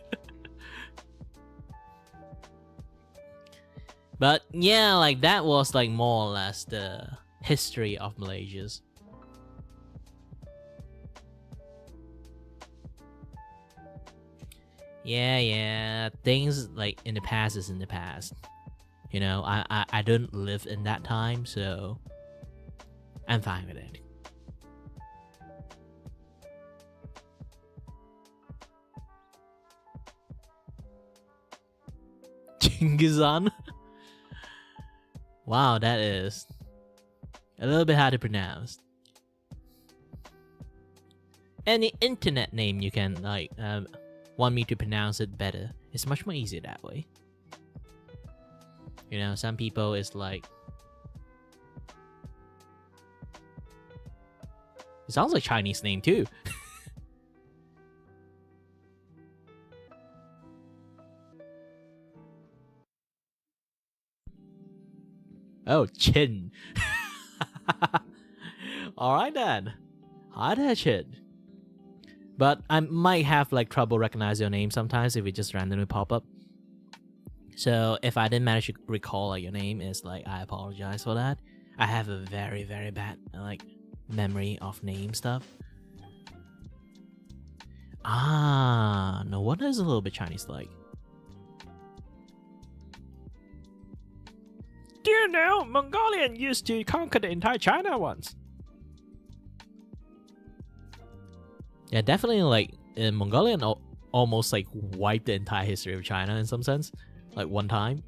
C: But yeah, like that was like more or less the history of Malaysia's. Yeah, things like in the past is in the past. You know, I don't live in that time, so I'm fine with it. Chingizan? Wow, that is a little bit hard to pronounce. Any internet name you can like want me to pronounce it better, it's much more easier that way. You know, some people is like, it sounds like Chinese name too. Oh, Chin. Alright then. Hi there, Chin. But I might have like trouble recognizing your name sometimes if it just randomly pop up. So if I didn't manage to recall like your name, is like I apologize for that. I have a very, very bad like memory of name stuff. Ah, no wonder it's a little bit Chinese like.
B: Do you know Mongolian used to conquer the entire China once?
C: Yeah, definitely like Mongolian almost like wiped the entire history of China in some sense, like one time.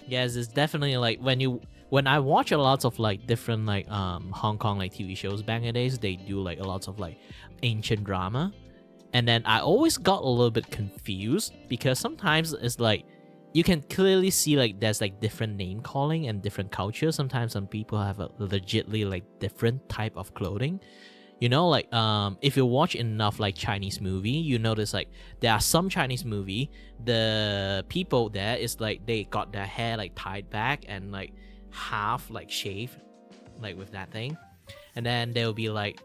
C: Yes, it's definitely like when I watch a lot of like different like Hong Kong like TV shows back in the days, they do like a lot of like ancient drama. And then I always got a little bit confused because sometimes it's like you can clearly see like there's like different name calling and different cultures. Sometimes some people have a legitly like different type of clothing. You know, like if you watch enough like Chinese movie, you notice like there are some Chinese movie, the people there is like they got their hair like tied back and like half like shaved, like with that thing. And then there will be like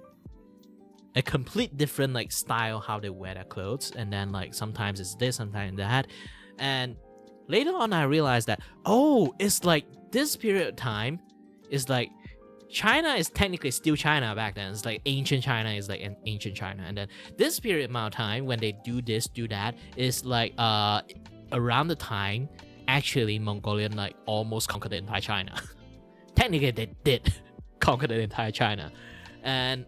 C: a complete different like style how they wear their clothes, and then like sometimes it's this, sometimes that. And later on I realized that, oh, it's like this period of time is like
A: China is technically still China back then. It's like ancient China is like an ancient China, and then this period amount of time when they do this, do that is like around the time actually Mongolian like almost conquered the entire China. Technically, they did conquer the entire China, and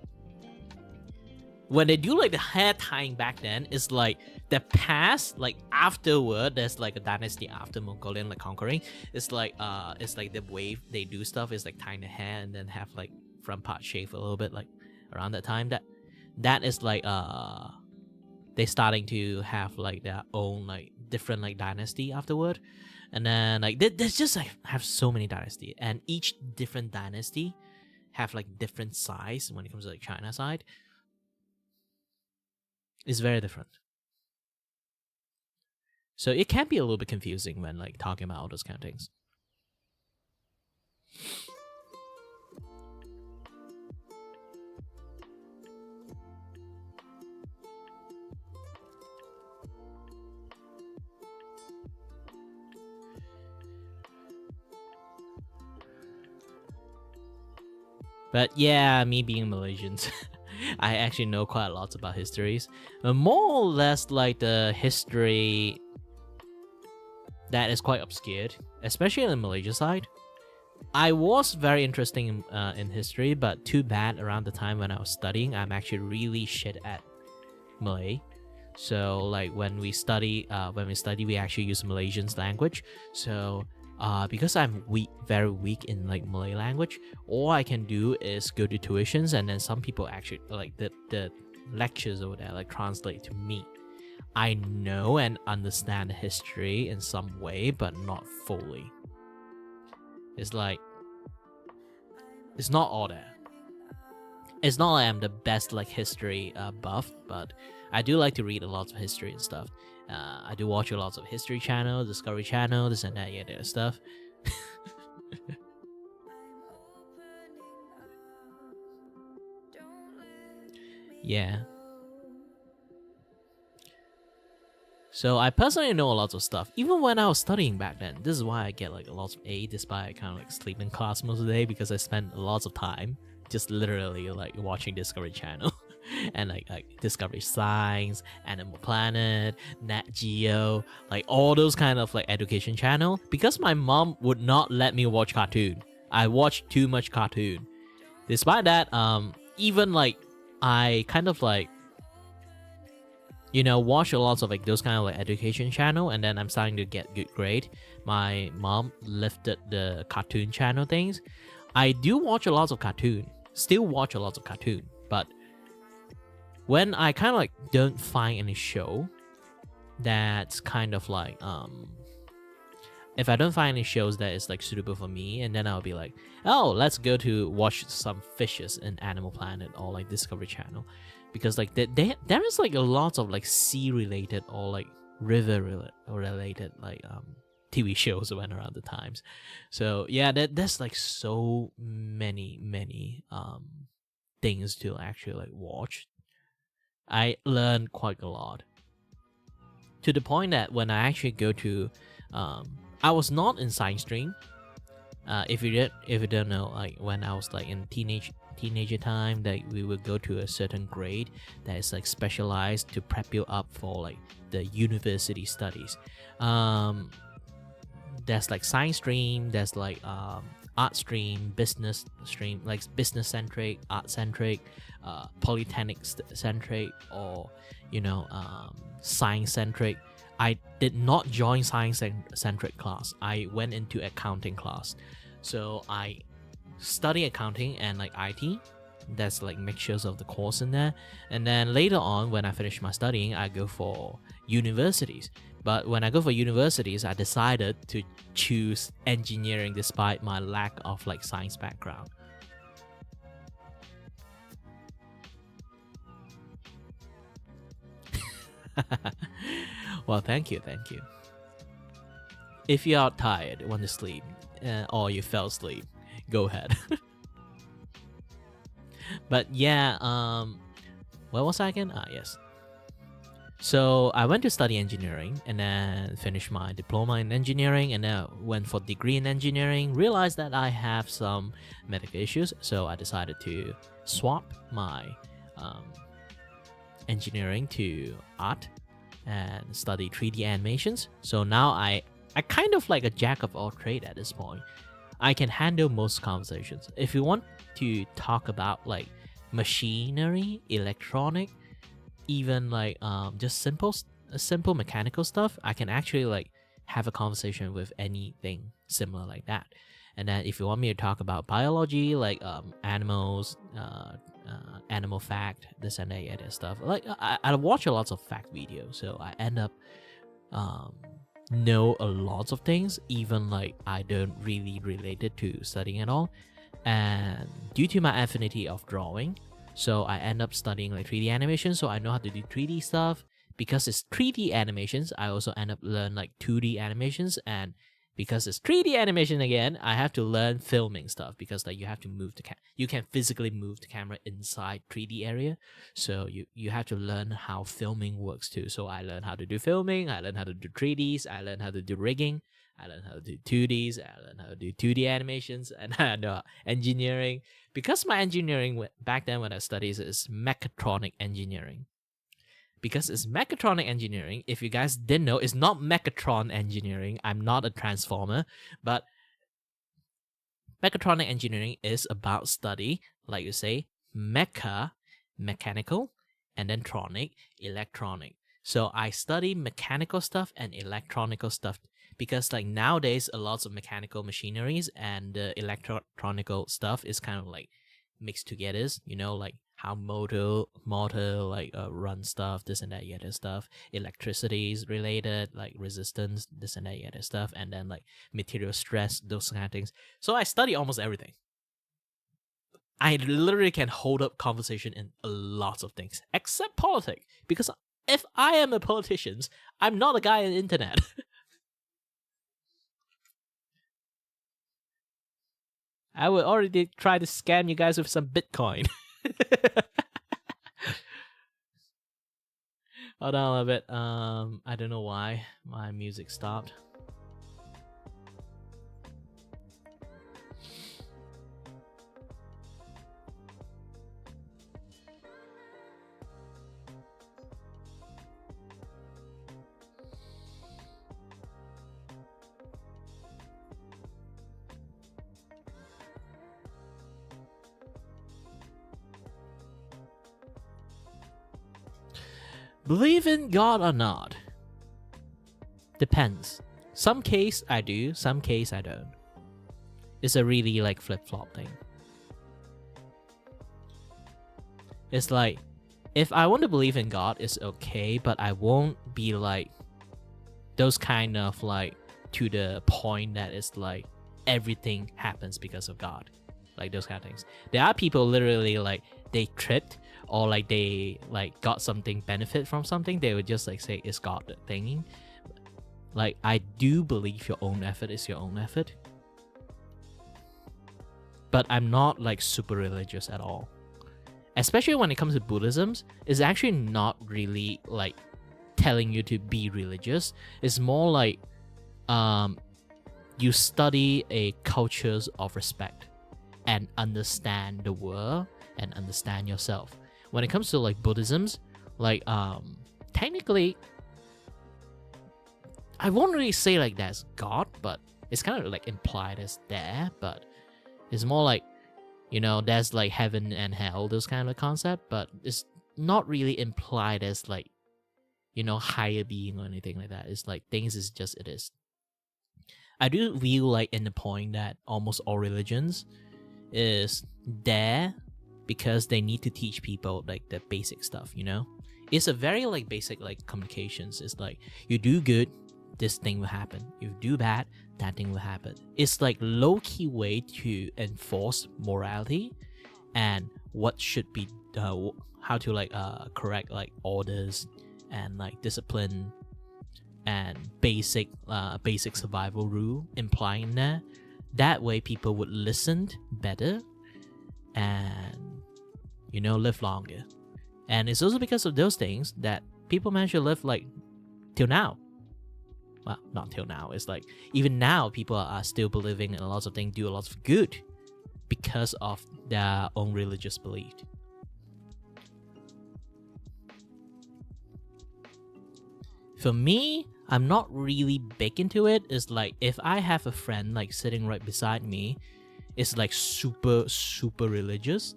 A: when they do like the hair tying back then, it's like the past, like afterward, there's like a dynasty after Mongolian like conquering. It's like the way they do stuff is like tying the hair and then have like front part shaved a little bit like around that time. That is like they starting to have like their own like different like dynasty afterward, and then like there's just like have so many dynasty, and each different dynasty have like different size when it comes to like China side. It's very different. So it can be a little bit confusing when like talking about all those kind of things. But yeah, me being Malaysian, I actually know quite a lot about histories. More or less like the history that is quite obscured, especially on the Malaysia side. I was very interested in history, but too bad around the time when I was studying, I'm actually really shit at Malay. So like when we study, we actually use Malaysian language. So because I'm very weak in like Malay language, all I can do is go to tuitions, and then some people actually like the lectures over there like translate to me. I know and understand history in some way, but not fully. It's like it's not all there. It's not like I'm the best like history buff, but I do like to read a lot of history and stuff. I do watch a lot of History Channel, Discovery Channel, this and that, yeah, that stuff. Yeah. So I personally know a lot of stuff. Even when I was studying back then, this is why I get like a lot of A despite I kind of like sleep in class most of the day, because I spend lots of time just literally like watching Discovery Channel. And like Discovery Science, Animal Planet, Nat Geo, like all those kind of like education channel. Because my mom would not let me watch cartoon. I watched too much cartoon. Despite that, even like I kind of like, you know, watch a lot of like those kind of like education channel, and then I'm starting to get good grade. My mom lifted the cartoon channel things. I do watch a lot of cartoon, still watch a lot of cartoon, but when I kind of like don't find any show that's kind of like if I don't find any shows that is like suitable for me, and then I'll be like, oh, let's go to watch some fishes in Animal Planet or like Discovery Channel, because like there is like a lot of like sea related or like river related like TV shows went around the times. So yeah, there's like so many things to actually like watch. I learned quite a lot, to the point that when I actually go to I was not in science stream. If you don't know, like when I was like in teenager time, that we would go to a certain grade that is like specialized to prep you up for like the university studies. There's like science stream, there's like art stream, business stream, like business centric, art centric, polytechnic centric, or you know, science centric. I did not join science centric class. I went into accounting class. So I study accounting and like IT. That's like mixtures of the course in there. And then later on, when I finish my studying, I go for universities. But when I go for universities, I decided to choose engineering despite my lack of like science background. Well, thank you. If you are tired, want to sleep, or you fell asleep, go ahead. But yeah, where was I again? Yes. So I went to study engineering and then finished my diploma in engineering, and then went for degree in engineering. Realized that I have some medical issues, so I decided to swap my engineering to art and study 3D animations. So now I kind of like a jack of all trade at this point. I can handle most conversations. If you want to talk about like machinery, electronic, even like just simple mechanical stuff, I can actually like have a conversation with anything similar like that. And then if you want me to talk about biology, like animals, animal fact, this and that other stuff, like I watch a lot of fact videos, so I end up know a lot of things, even like I don't really relate it to studying at all. And due to my affinity of drawing, so I end up studying like 3D animation, so I know how to do 3D stuff. Because it's 3D animations, I also end up learn like 2D animations, and because it's 3D animation again, I have to learn filming stuff, because like you have to move the you can physically move the camera inside 3D area, so you have to learn how filming works too. So I learned how to do filming, I learned how to do 3Ds, I learned how to do rigging, I learned how to do 2Ds, I learned how to do 2D animations, and I know engineering. Because my engineering back then when I studied is mechatronic engineering. Because it's mechatronic engineering, if you guys didn't know, it's not Mechatron engineering. I'm not a transformer, but mechatronic engineering is about study, like you say, mechanical, and then tronic, electronic. So I study mechanical stuff and electronical stuff, because like nowadays a lot of mechanical machineries and the electronical stuff is kind of like mixed together, you know, like how motor like run stuff, this and that other stuff, electricity is related, like resistance, this and that other stuff, and then like material stress, those kind of things. So I study almost everything. I literally can hold up conversation in a lot of things except politics, because if I am a politician, I'm not a guy on the internet. I would already try to scam you guys with some Bitcoin. Hold on a little bit. I don't know why my music stopped. Believe in God or not? Depends. Some case I do, some case I don't. It's a really like flip-flop thing. It's like, if I want to believe in God, it's okay, but I won't be like those kind of like to the point that it's like everything happens because of God. Like those kind of things. There are people literally like they tripped or like they like got something benefit from something, they would just like say it's God thingy. Like I do believe your own effort is your own effort, but I'm not like super religious at all. Especially when it comes to Buddhism, it's actually not really like telling you to be religious. It's more like you study a cultures of respect and understand the world and understand yourself. When it comes to like Buddhisms, like technically I won't really say like that's God, but it's kind of like implied as there, but it's more like, you know, there's like heaven and hell, those kind of concept, but it's not really implied as like, you know, higher being or anything like that. It's like things is just it is. I do view like in the point that almost all religions is there because they need to teach people like the basic stuff, you know? It's a very like basic like communications. It's like you do good, this thing will happen. You do bad, that thing will happen. It's like low-key way to enforce morality and what should be how to like correct like orders and like discipline and basic survival rule implying that way people would listen better and, you know, live longer. And it's also because of those things that
C: people manage to live like till now. Well, not till now. It's like even now people are still believing in lots of things, do a lot of good because of their own religious belief. For me, I'm not really big into it. It's like if I have a friend like sitting right beside me, it's like super religious,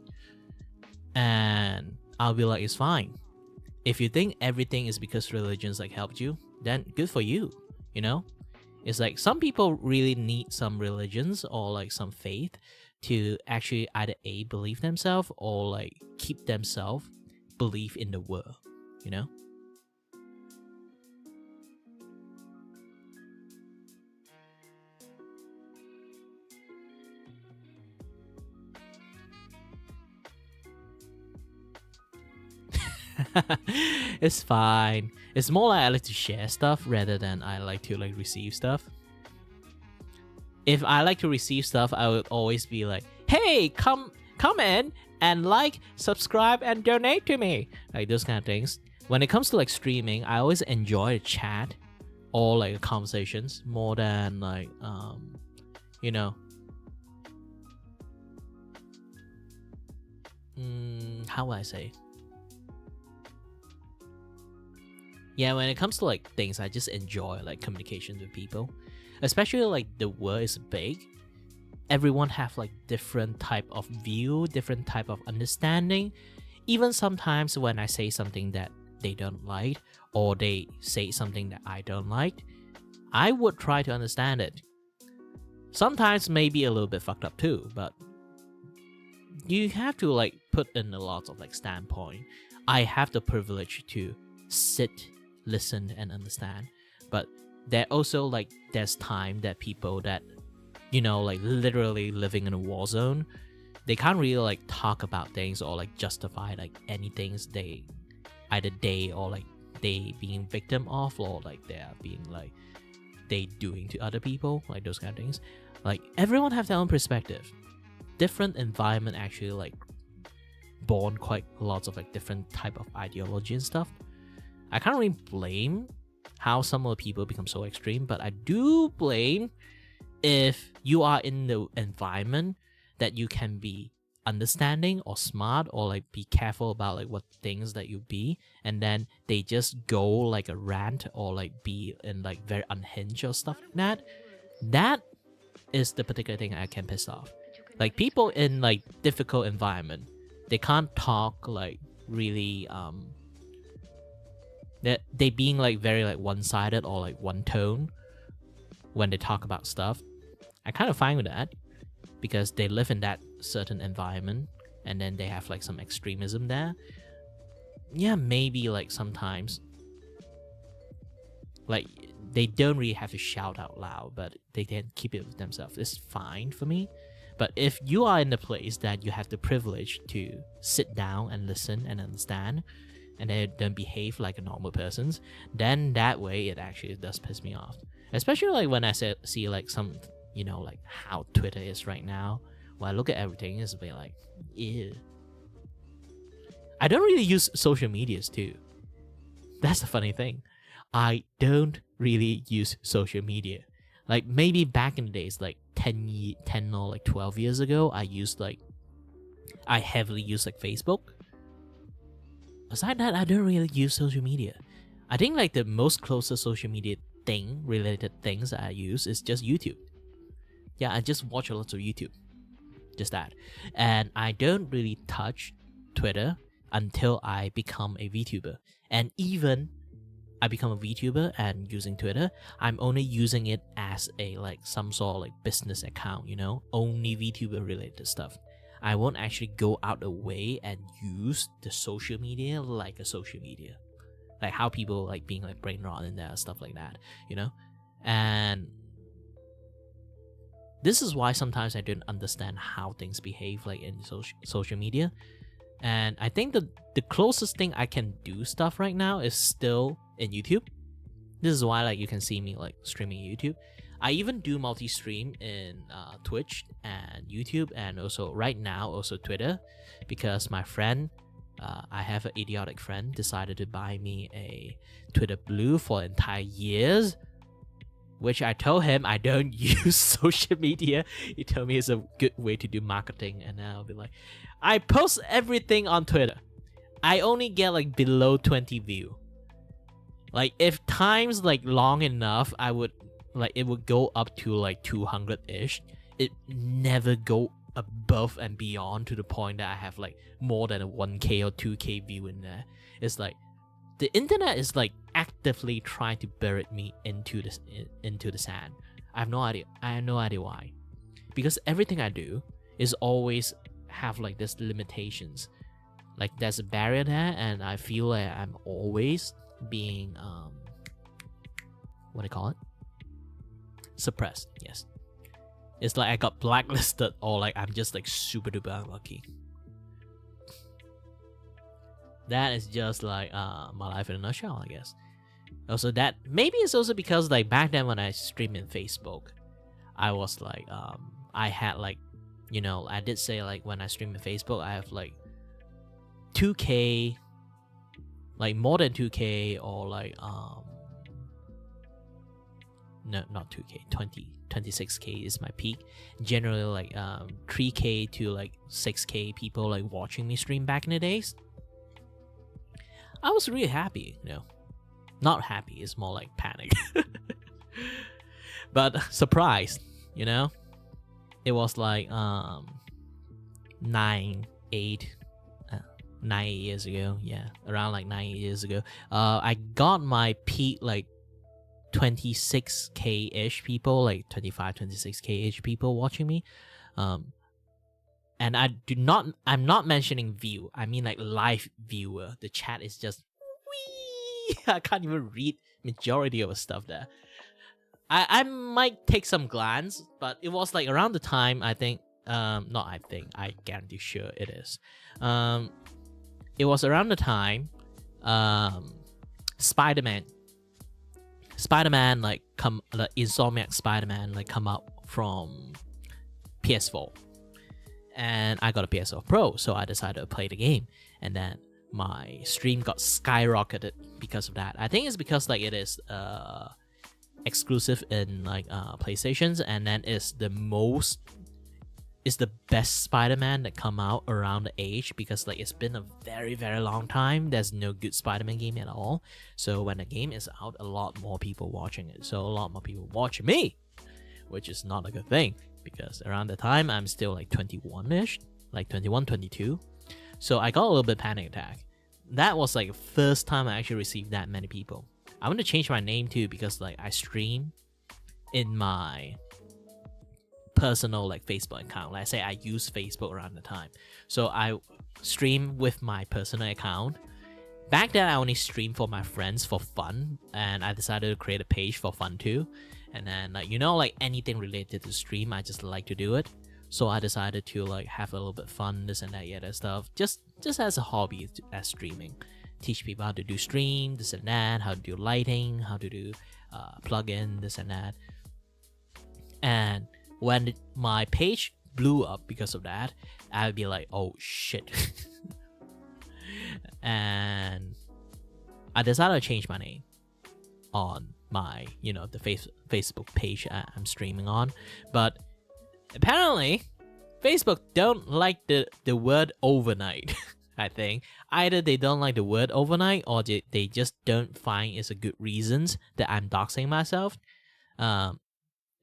C: and I'll be like, it's fine. If you think everything is because religions like helped you, then good for you, you know? It's like some people really need some religions or like some faith to actually either A, believe themselves, or like keep themselves believe in the world, you know? It's fine. It's more like I like to share stuff rather than I like to like receive stuff. If I like to receive stuff, I would always be like, hey, come in and like, subscribe, and donate to me. Like those kind of things. When it comes to like streaming, I always enjoy a chat or like conversations more than like you know, how would I say? Yeah, when it comes to like things, I just enjoy like communication with people, especially like the world is big. Everyone have like different type of view, different type of understanding. Even sometimes when I say something that they don't like, or they say something that I don't like, I would try to understand it. Sometimes maybe a little bit fucked up too, but you have to like put in a lot of like standpoint. I have the privilege to sit, listen, and understand, but there also like there's time that people that, you know, like literally living in a war zone, they can't really like talk about things or like justify like anything they or like they being victim of, or like they are being like they doing to other people, like those kind of things. Like everyone have their own perspective. Different environment actually like born quite lots of like different type of ideology and stuff. I can't really blame how some of the people become so extreme, but I do blame if you are in the environment that you can be understanding or smart or like be careful about like what things that you be, and then they just go like a rant or like be in like very unhinged or stuff like that. That is the particular thing I can piss off. Like people in like difficult environment, they can't talk like really that they being like very like one-sided or like one tone when they talk about stuff. I kind of fine with that because they live in that certain environment and then they have like some extremism there. Yeah, maybe like sometimes like they don't really have to shout out loud, but they can keep it with themselves. It's fine for me. But if you are in the place that you have the privilege to sit down and listen and understand, and then don't behave like a normal person, then that way it actually does piss me off. Especially like when I see like some, you know, like how Twitter is right now. When I look at everything, it's a bit like, ew. I don't really use social medias too. That's the funny thing. I don't really use social media. Like maybe back in the days, like 10 or like 12 years ago, I heavily used like Facebook. Aside that, I don't really use social media. I think like the most closest social media thing, related things that I use is just YouTube. Yeah, I just watch a lot of YouTube. Just that. And I don't really touch Twitter until I become a Vtuber. And even I become a Vtuber and using Twitter, I'm only using it as a like some sort of like business account, you know, only Vtuber related stuff. I won't actually go out the way and use the social media like a social media, like how people like being like brain rot in there, stuff like that, you know. And this is why sometimes I don't understand how things behave like in social media. And I think the closest thing I can do stuff right now is still in YouTube. This is why like you can see me like streaming YouTube. I even do multi-stream in Twitch and YouTube, and also right now also Twitter, because my friend
A: I have an idiotic friend decided to buy me a Twitter Blue for entire years, which I told him I don't use social media. He told me it's a good way to do marketing, and then I'll be like, I post everything on Twitter. I only get like below 20 view. Like if times like long enough, I would like it would go up to like 200-ish. It never go above and beyond to the point that I have like more than a 1k or 2k view in there. It's like the internet is like actively trying to bury me into the sand. I have no idea. I have no idea why. Because everything I do is always have like this limitations. Like there's a barrier there, and I feel like I'm always being what do you call it? Suppressed. Yes. It's like I got blacklisted, or like I'm just like super duper unlucky. That is just like my life in a nutshell, I guess. Also, that maybe it's also because like back then when I streamed in Facebook, I was like I had like, you know, I did say like when I stream in Facebook I have like 2k, like more than 2k, or like no, not 2k, 26k is my peak. Generally like 3k to like 6k people like watching me stream back in the days. I was really happy, you know. Not happy, it's more like panic. But surprised, you know. It was like 9 years ago. Yeah, around like 9 years ago. I got my peak like 26k ish people, like 26k ish people watching me. And I'm not mentioning view, I mean like live viewer. The chat is just wee. I can't even read majority of the stuff there. I might take some glance, but it was like around the time I guarantee sure it is. It was around the time Spider-Man like the Insomniac Spider-Man like come out from PS4. And I got a PS4 Pro, so I decided to play the game, and then my stream got skyrocketed because of that. I think it's because like it is exclusive in like PlayStations, and then it's the best Spider-Man that come out around the age, because like it's been a very very long time. There's no good Spider-Man game at all. So when the game is out, a lot more people watching it. So a lot more people watching me, which is not a good thing. Because around the time I'm still like 21-ish, like 21, 22. So I got a little bit panic attack. That was like the first time I actually received that many people. I want to change my name too, because like I stream in my personal like Facebook account. Like I say I use Facebook around the time. So I stream with my personal account. Back then I only streamed for my friends for fun, and I decided to create a page for fun too. And then like, you know, like anything related to stream, I just like to do it. So I decided to like have a little bit fun, this and that, yeah, that stuff, just as a hobby, as streaming. Teach people how to do stream, this and that, how to do lighting, how to do plugin, this and that. And when my page blew up because of that, I would be like, oh shit. And I decided to change my name on my, you know, the Facebook page I'm streaming on. But apparently Facebook don't like the word overnight. I think either they don't like the word overnight, or they just don't find it's a good reasons that I'm doxing myself.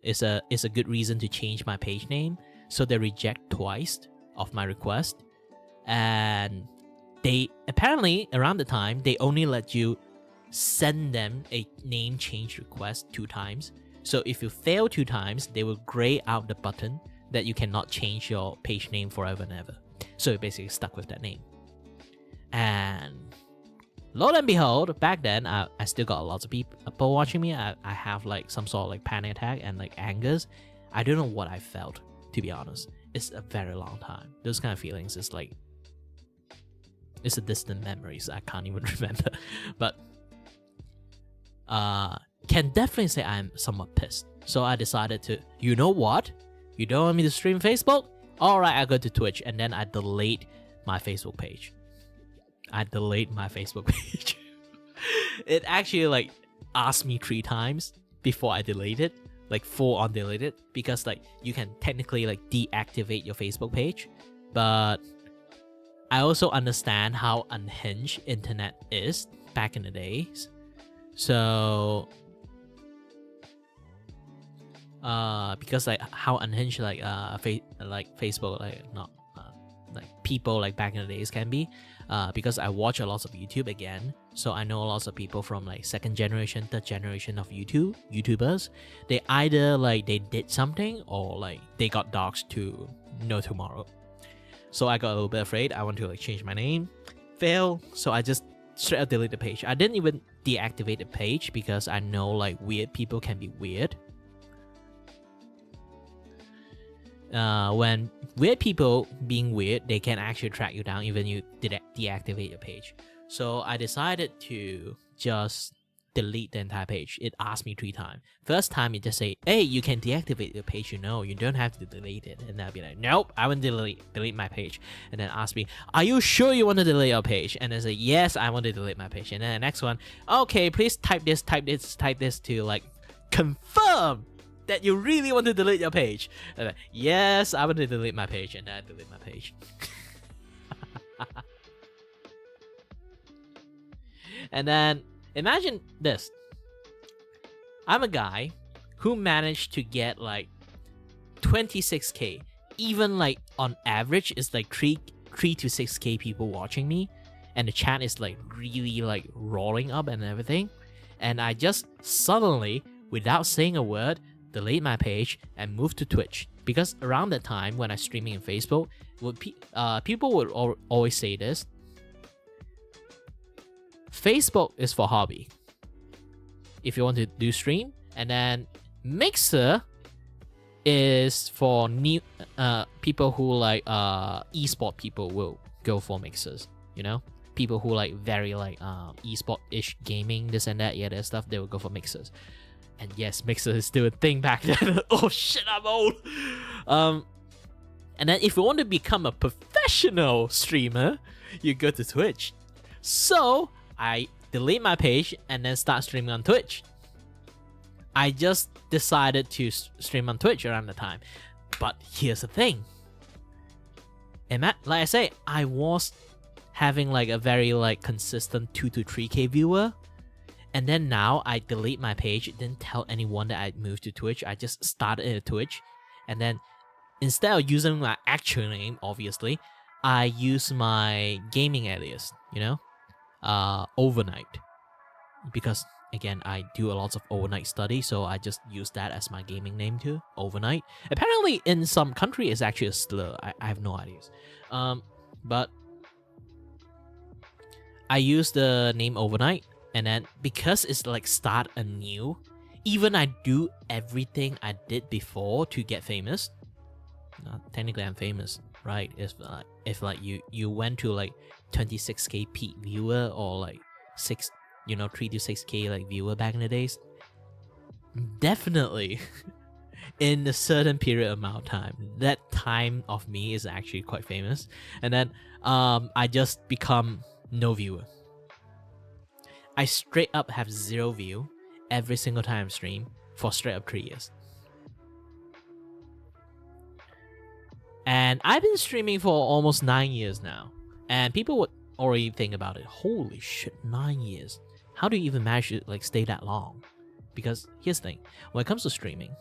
A: It's a good reason to change my page name, so they reject twice of my request. And they apparently around the time they only let you send them a name change request 2 times. So if you fail 2 times, they will gray out the button that you cannot change your page name forever and ever. So you're basically stuck with that name. And lo and behold, back then I still got lots of people watching me. I have like some sort of like panic attack and like angers. I don't know what I felt, to be honest. It's a very long time. Those kind of feelings is like, it's a distant memory, so I can't even remember. But can definitely say I'm somewhat pissed. So I decided to, you know what? You don't want me to stream Facebook? Alright, I go to Twitch, and then I delete my Facebook page. I delete my Facebook page. It actually like asked me 3 times before I delete it, like full on delete it, because like you can technically like deactivate your Facebook page, but I also understand how unhinged internet is back in the days. So because like how unhinged like Facebook like not like people like back in the days can be, because I watch a lot of YouTube again, so I know lots of people from like 2nd generation, 3rd generation of YouTubers. They either like they did something or like they got doxxed to no tomorrow. So I got a little bit afraid. I want to like change my name, fail, so I just straight up delete the page. I didn't even deactivate the page because I know like weird people can be weird. When weird people being weird, they can actually track you down even you deactivate your page. So I decided to just delete the entire page. It asked me 3 times. First time it just say, hey, you can deactivate your page, you know, you don't have to delete it. And I'll be like, nope, I want to delete my page. And then ask me, are you sure you want to delete your page? And then say, yes, I want to delete my page. And then the next one, okay, please type this to like confirm that you really want to delete your page. And like, yes, I want to delete my page. And then I delete my page. And then imagine this. I'm a guy who managed to get like 26k. Even like on average, it's like 3 to 6k people watching me. And the chat is like really like rolling up and everything. And I just suddenly, without saying a word, delete my page and move to Twitch. Because around that time when I was streaming in Facebook, people would always say this. Facebook is for hobby. If you want to do stream, and then Mixer is for new people who like esport people will go for Mixers, you know? People who like very like esport-ish gaming, this and that, yeah, that stuff, they will go for Mixers. And yes, Mixer is still a thing back then. Oh shit, I'm old. And then if you want to become a professional streamer, you go to Twitch. So I delete my page and then start streaming on Twitch. I just decided to stream on Twitch around the time. But here's the thing. Like I say, I was having like a very like consistent 2 to 3k viewer. And then now I delete my page. Didn't tell anyone that I moved to Twitch. I just started at Twitch. And then instead of using my actual name, obviously, I use my gaming alias, you know? Overnight, because again I do a lot of overnight study, so I just use that as my gaming name too. Overnight, apparently in some country it's actually a slur. I have no ideas, but I use the name Overnight, and then because it's like start anew, even I do everything I did before to get famous. Technically I'm famous, right? If like you went to like 26k peak viewer or like 3 to 6k like viewer back in the days, definitely in a certain period amount of time, that time of me is actually quite famous. And then I just become no viewer. I straight up have 0 view every single time I stream for straight up 3 years. And I've been streaming for almost 9 years now. And people would already think about it. Holy shit, 9 years. How do you even manage to like stay that long? Because here's the thing. When it comes to streaming,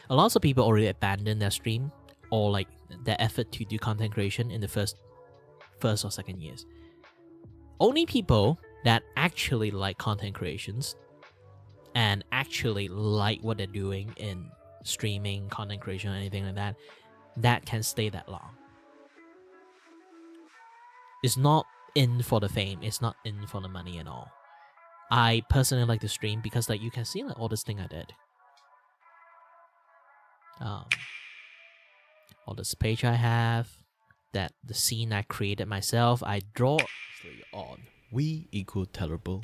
A: a lot of people already abandon their stream or like their effort to do content creation in the first or second years. Only people that actually like content creations and actually like what they're doing in streaming, content creation, or anything like that, that can stay that long. It's not in for the fame. It's not in for the money at all. I personally like to stream because like you can see like all this thing I did. All this page I have, that the scene I created myself, I draw on. We equal terrible.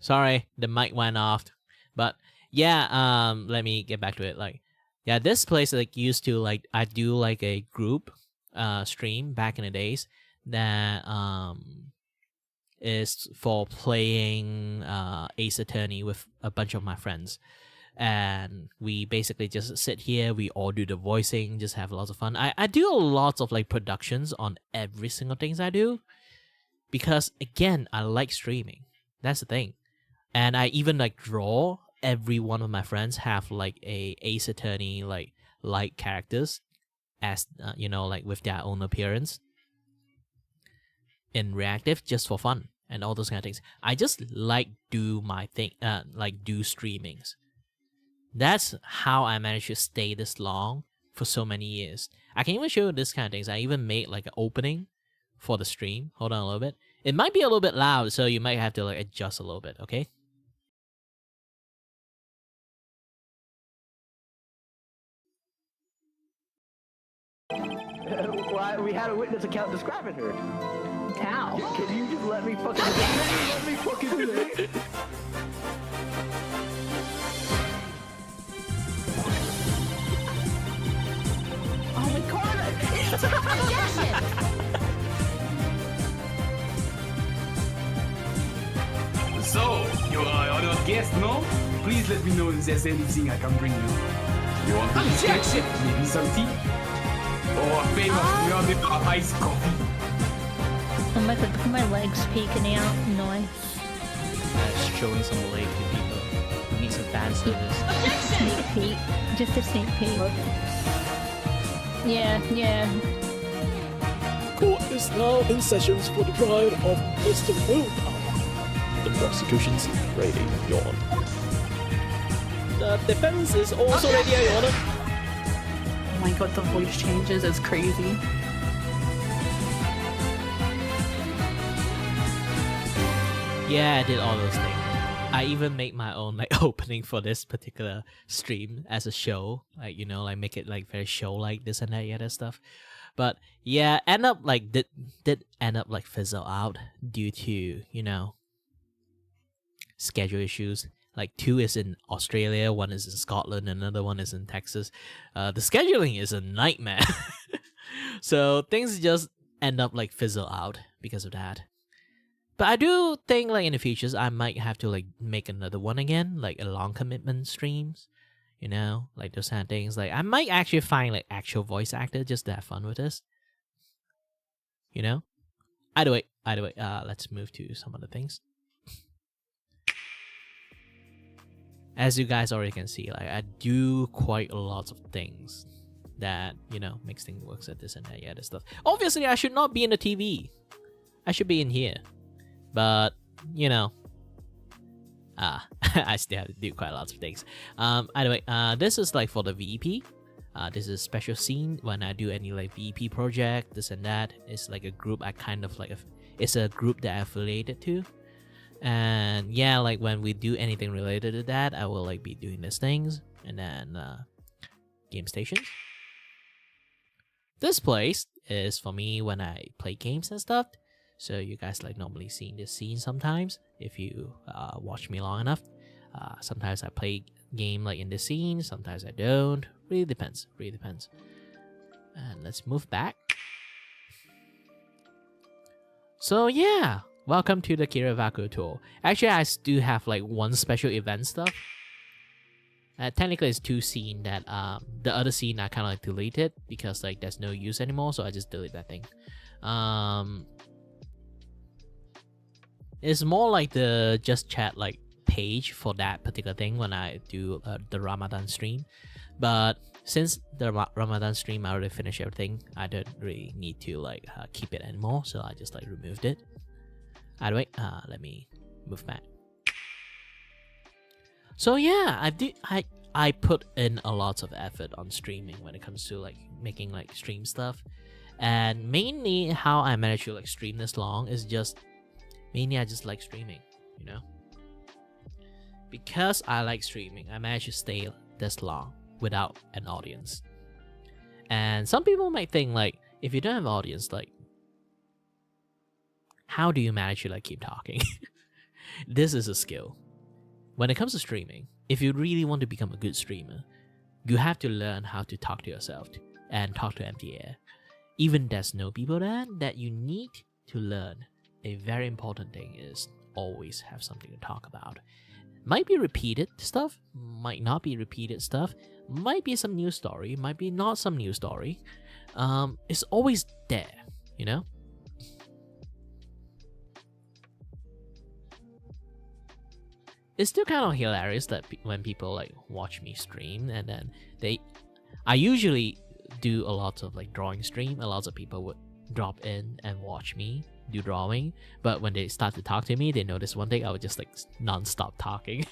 A: Sorry, the mic went off. But yeah, let me get back to it. Like, yeah, this place like used to like I do like a group stream back in the days that is for playing Ace Attorney with a bunch of my friends. And we basically just sit here, we all do the voicing, just have lots of fun. I do lots of like productions on every single things I do. Because again, I like streaming. That's the thing. And I even like draw every one of my friends have like a Ace Attorney like characters as you know, like with their own appearance in reactive just for fun and all those kind of things. I just like do my thing, like do streamings. That's how I managed to stay this long for so many years. I can even show you this kind of things. I even made like an opening for the stream. Hold on a little bit. It might be a little bit loud, so you might have to like adjust a little bit, okay?
D: Why we had a witness account describing her.
E: How?
D: Can you just let me fucking let me fucking do it?
E: Oh my god! It's objection!
F: So, you are our guest, no? Please let me know if there's anything I can bring you. You want a biscuit? Maybe some tea? Or a famous melted iced coffee?
E: Oh my god, look at my legs peeking out. Nice.
A: Showing some leg to people. We need some fan service.
E: Sneak peek. Just a sneak peek. Yeah.
G: Court is now in sessions for the trial of Mr. Willpower. The prosecution's ready, Your Honor. The defense is also ready, Your Honor.
H: Oh my god, the voice changes, it's crazy.
A: Yeah, I did all those things. I even made my own like opening for this particular stream as a show, like you know, like make it like very show like this and that, yeah, that stuff. But yeah, end up like did end up like fizzle out due to you know schedule issues. Like 2 is in Australia, 1 is in Scotland, another one is in Texas. The scheduling is a nightmare, so things just end up like fizzle out because of that. But I do think like in the futures I might have to like make another one again, like a long commitment streams, you know, like those kind of things. Like I might actually find like actual voice actor just to have fun with this, you know. Either way, let's move to some other things. As you guys already can see, like I do quite a lot of things that you know makes things works at this and that, yeah, this stuff. Obviously, I should not be in the TV. I should be in here. But, you know, I still have to do quite a lot of things. Either way, this is like for the VEP. This is a special scene when I do any like VEP project, this and that. It's like a group I kind of like, it's a group that I'm affiliated to. And yeah, like when we do anything related to that, I will like be doing these things. And then, game stations. This place is for me when I play games and stuff. So you guys like normally seeing this scene sometimes if you watch me long enough. Sometimes I play game like in this scene, sometimes I don't. Really depends. And let's move back. So yeah, welcome to the Kiravaku tour. Actually, I do have like one special event stuff. Technically, it's 2 scenes that the other scene I kind of like deleted because like there's no use anymore, so I just delete that thing. It's more like the just chat like page for that particular thing when I do the Ramadan stream. But since the Ramadan stream I already finished everything, I don't really need to like keep it anymore, so I just like removed it. Either way, let me move back. So yeah, I put in a lot of effort on streaming when it comes to like making like stream stuff. And mainly how I managed to like stream this long is just mainly I just like streaming, you know. Because I like streaming, I managed to stay this long without an audience. And some people might think like, if you don't have an audience, like, how do you manage to like keep talking? This is a skill. When it comes to streaming, if you really want to become a good streamer, you have to learn how to talk to yourself and talk to empty air. Even there's no people there, that you need to learn. A very important thing is always have something to talk about. Might be repeated stuff, might not be repeated stuff, might be some new story, might be not some new story. It's always there, you know? It's still kind of hilarious that when people like watch me stream and then I usually do a lot of like drawing stream. A lot of people would drop in and watch me do drawing, but when they start to talk to me, they notice one thing: I would just like non-stop talking.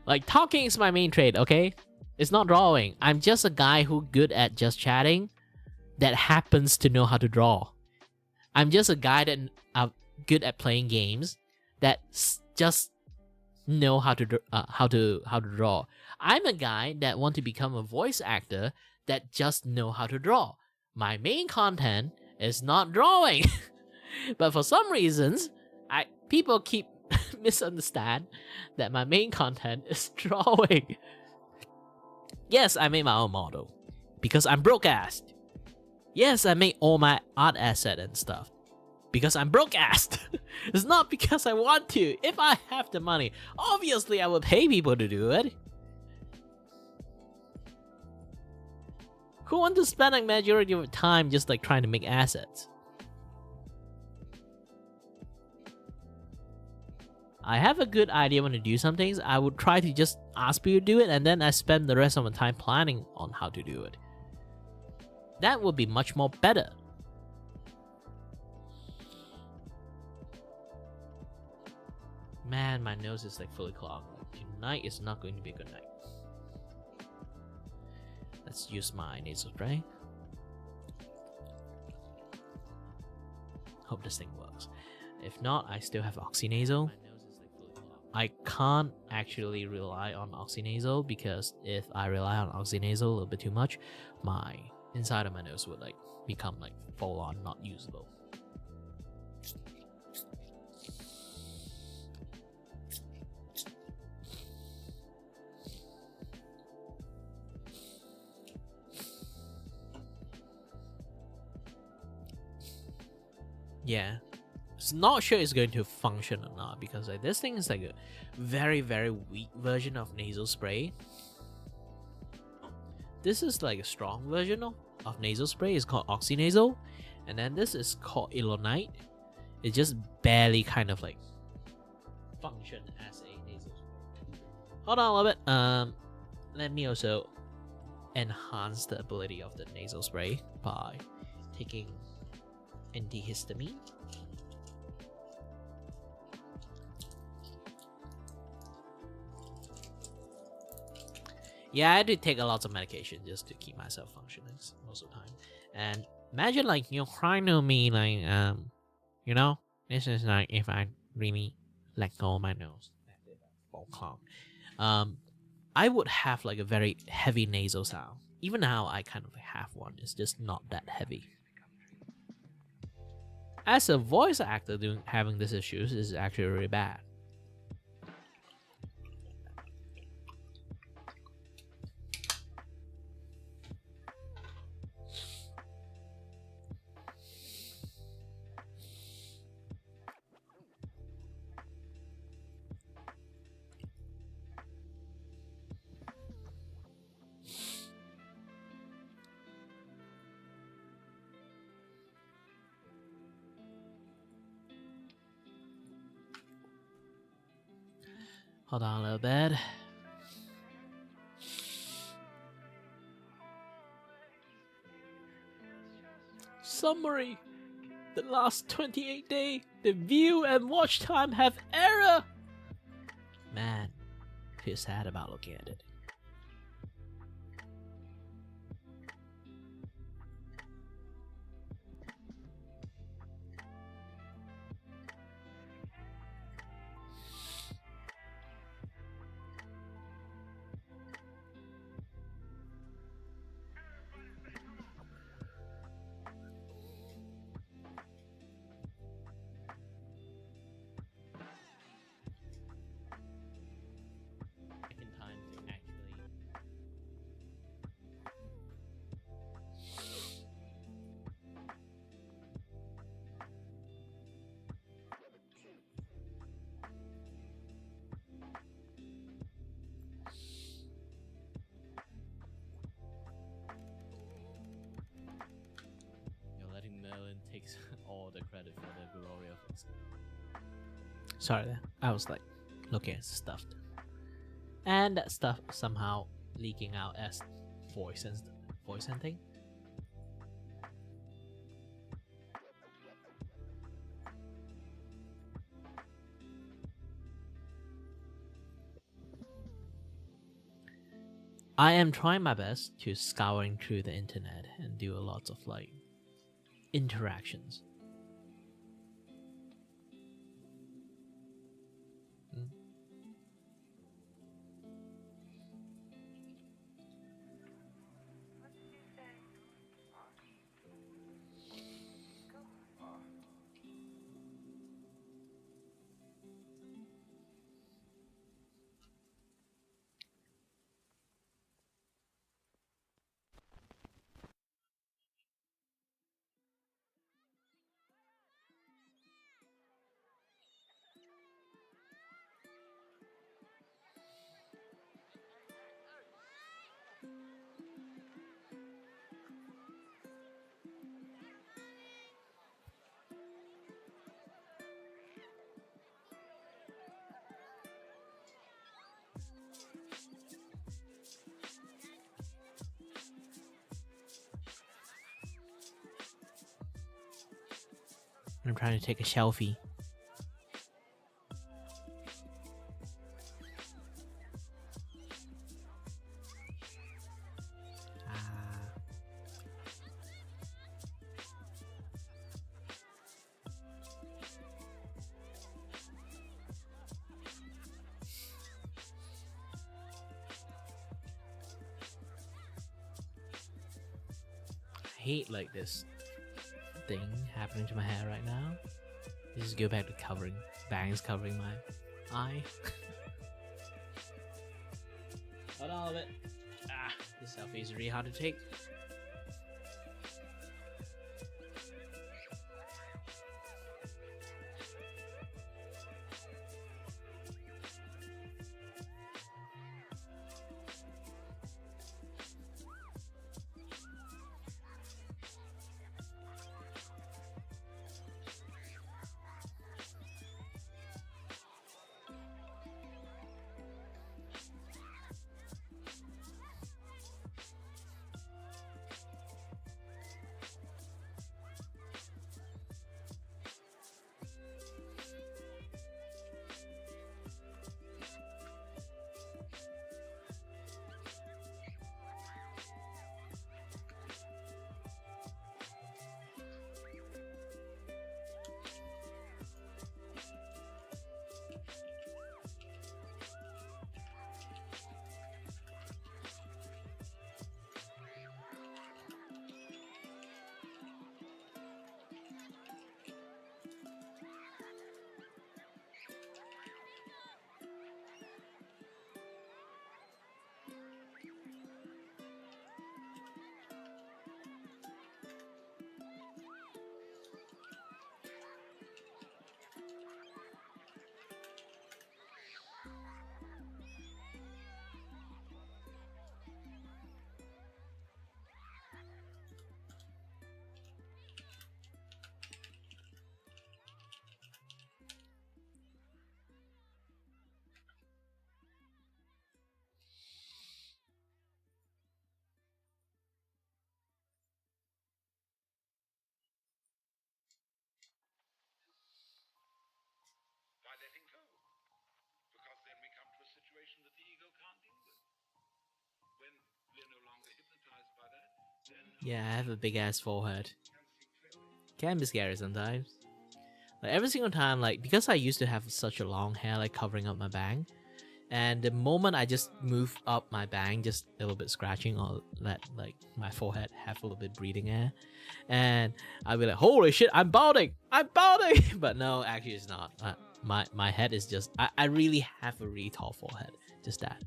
A: Like talking is my main trade, okay? It's not drawing. I'm just a guy who good at just chatting that happens to know how to draw. I'm just a guy that good at playing games that just know how to draw. I'm a guy that want to become a voice actor that just know how to draw. My main content is not drawing. But for some reasons, people keep misunderstand that my main content is drawing. Yes, I made my own model because I'm broke-assed. Yes, I make all my art asset and stuff because I'm broke-assed. It's not because I want to. If I have the money, obviously I would pay people to do it. Who want to spend a majority of time just like trying to make assets? I have a good idea when to do some things. I would try to just ask people to do it, and then I spend the rest of my time planning on how to do it. That would be much more better. Man, my nose is like fully clogged. Tonight is not going to be a good night. Let's use my nasal spray. Hope this thing works. If not, I still have oxynasal. I can't actually rely on oxynasal because if I rely on oxynasal a little bit too much, my inside of my nose would like become like full on not usable. Yeah, it's not sure it's going to function or not because like this thing is like a very weak version of nasal spray. This is like a strong version of nasal spray. It's called oxynasal, and then this is called Ilonite. It just barely kind of like function as a nasal spray. Hold on a little bit. Let me also enhance the ability of the nasal spray by taking antihistamine. Yeah, I do take a lot of medication just to keep myself functioning most of the time. And imagine like you're crying to me like you know, this is like if I really let go of my nose. I would have like a very heavy nasal sound. Even now I kind of have one. It's just not that heavy. As a voice actor, having these issues is actually really bad. Hold on a little bit. Summary. The last 28 days, the view and watch time have error. Man, feel sad about looking at it. takes all the credit for the glory of it. Sorry, I was like looking at stuff, and that stuff somehow leaking out as voice and thing. I am trying my best to scouring through the internet and do a lot of like interactions. I'm trying to take a selfie. I hate like this thing happening to my hair right now. Just go back to covering bangs covering my eye. Not all of it. This selfie is really hard to take.
I: By letting go. Because then we come to a situation that the ego can't deal with. When we're no longer hypnotized by that, then
A: Yeah, I have a big ass forehead. Can be scary sometimes. Like every single time, like because I used to have such a long hair, like covering up my bang, and the moment I just move up my bang, just a little bit scratching or let like my forehead have a little bit breathing air, and I'll be like, holy shit, I'm balding, but no, actually it's not. My head is just I really have a really tall forehead, just that.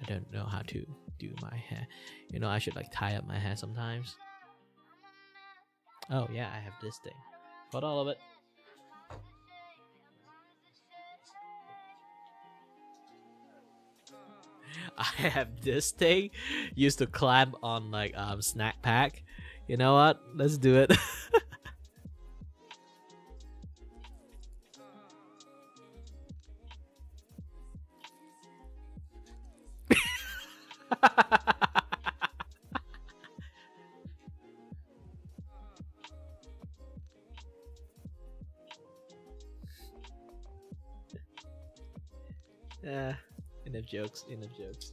A: I don't know how to do my hair. You know, I should like tie up my hair sometimes. Oh yeah, I have this thing. Got all of it. I have this thing used to climb on like snack pack, You know what? Let's do it. Yeah, enough jokes, enough jokes.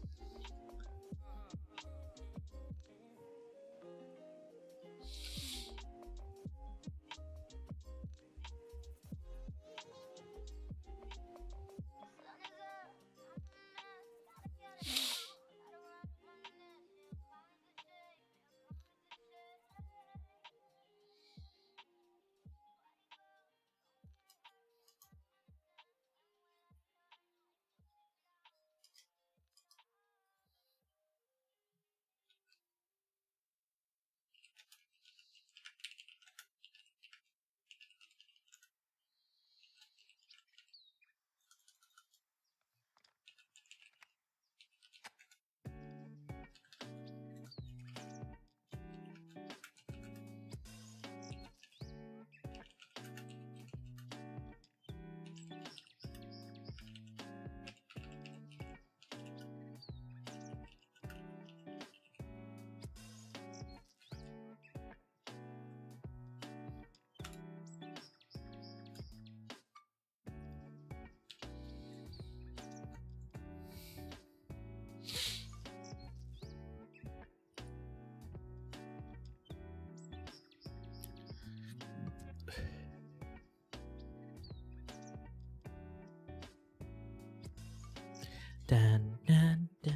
A: Dun, dun, dun,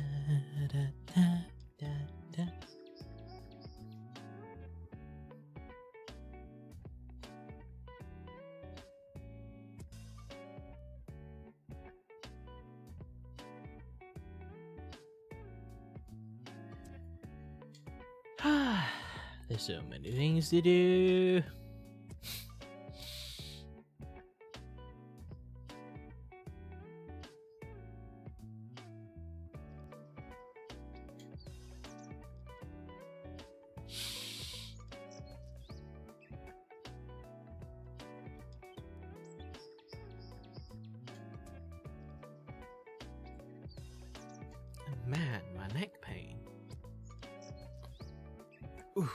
A: dun, dun, dun, dun. There's so many things to do. Man, my neck pain. Ooh.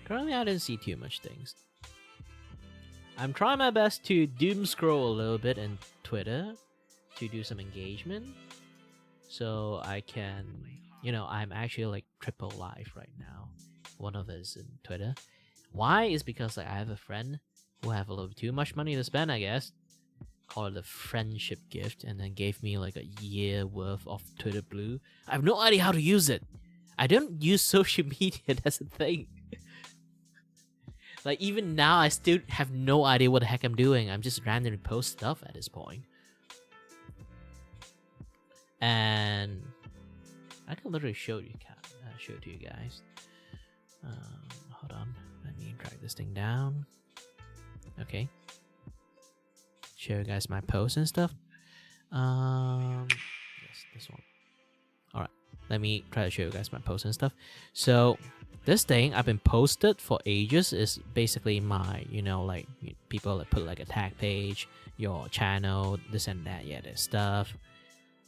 C: Currently, I didn't see too much things. I'm trying my best to doom scroll a little bit in Twitter to do some engagement, so I can, I'm actually like triple live right now. One of us in Twitter. Why is because I have a friend who have a little too much money to spend, I guess. Call it a friendship gift, and then gave me like a year worth of Twitter Blue. I have no idea how to use it. I don't use social media. That's the thing. Like, even now, I still have no idea what the heck I'm doing. I'm just randomly post stuff at this point. And I can literally show it to you guys. Hold on. Let me drag this thing down. Okay. Show you guys my posts and stuff. Yes, this one. Alright. Let me try to show you guys my posts and stuff. So, this thing I've been posted for ages is basically my, like people that put like a tag page, your channel, this and that, yeah, this stuff.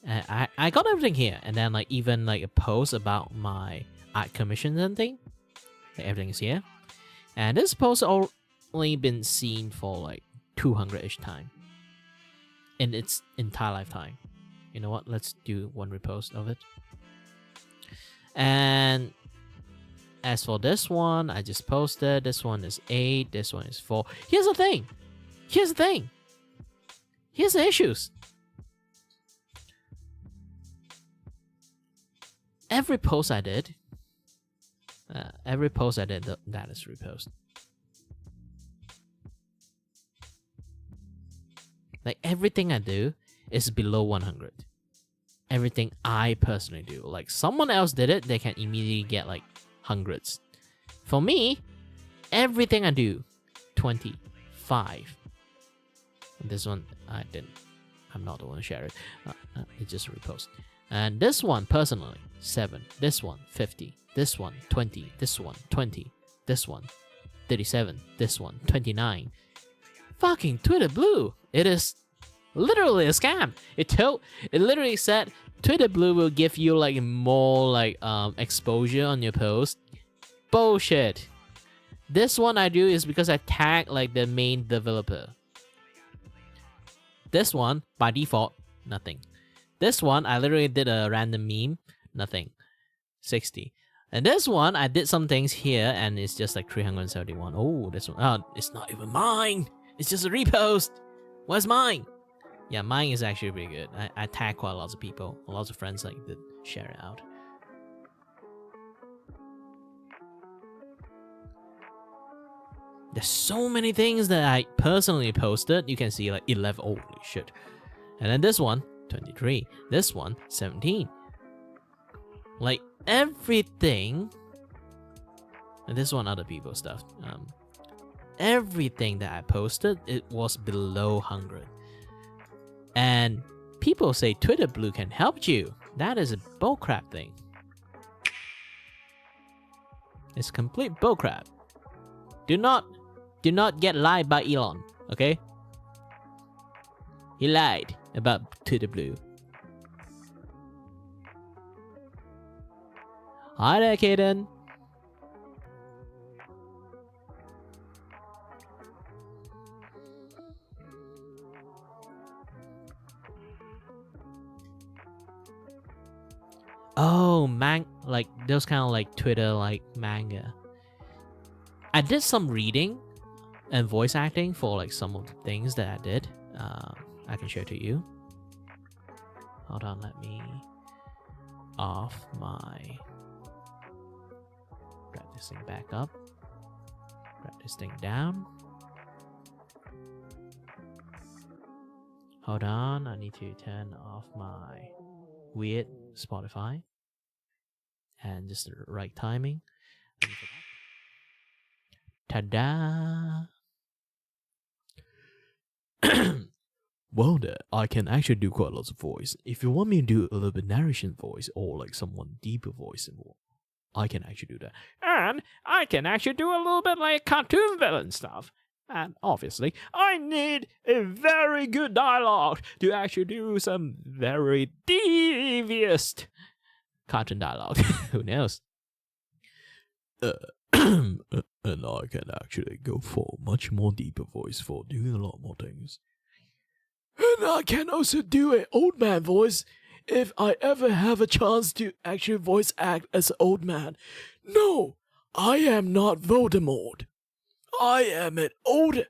C: And I got everything here, and then like even like a post about my art commissions and thing. Like, everything is here, and this post only been seen for like 200-ish time in its entire lifetime. You know what? Let's do one repost of it. And as for this one, I just posted. This one is 8. This one is 4. Here's the thing. Here's the issues. Every post I did, that is repost. Like everything I do is below 100. Everything I personally do. Like someone else did it, they can immediately get like hundreds. For me, everything I do, 25. This one I didn't. I'm not the one to share it. It's just a repost. And this one personally, 7. This one 50. This one 20. This one 20. This one 37. This one 29. Fucking Twitter Blue. It is literally a scam. It literally said Twitter Blue will give you like more like exposure on your post. Bullshit. This one I do is because I tag like the main developer. This one by default, nothing. This one I literally did a random meme, nothing. 60. And this one I did some things here and it's just like 371. Oh, this one. Oh, it's not even mine. It's just a repost. Where's mine? Yeah, mine is actually pretty good. I tag quite lots of people. Lots of friends like did share it out. There's so many things that I personally posted. You can see like 11. Holy shit. And then this one, 23. This one, 17. Like everything. And this one, other people's stuff. Everything that I posted, it was below 100. And people say Twitter Blue can help you. That is a bullcrap thing. It's complete bullcrap. Do not get lied by Elon, okay? He lied about Twitter Blue. Hi there, Kaden. Oh, like those kind of like Twitter like manga. I did some reading and voice acting for like some of the things that I did. I can share to you. Hold on, let me off my. Grab this thing back up. Grab this thing down. Hold on, I need to turn off my weird Spotify. And just the right timing. Ta-da! Well there, I can actually do quite lots of voice. If you want me to do a little bit narration voice or like someone deeper voice, I can actually do that.
B: And I can actually do a little bit like cartoon villain stuff. And obviously, I need a very good dialogue to actually do some very devious cartoon dialogue. Who knows?
G: And I can actually go for much more deeper voice for doing a lot more things. And I can also do an old man voice if I ever have a chance to actually voice act as an old man. No, I am not Voldemort. I am an old,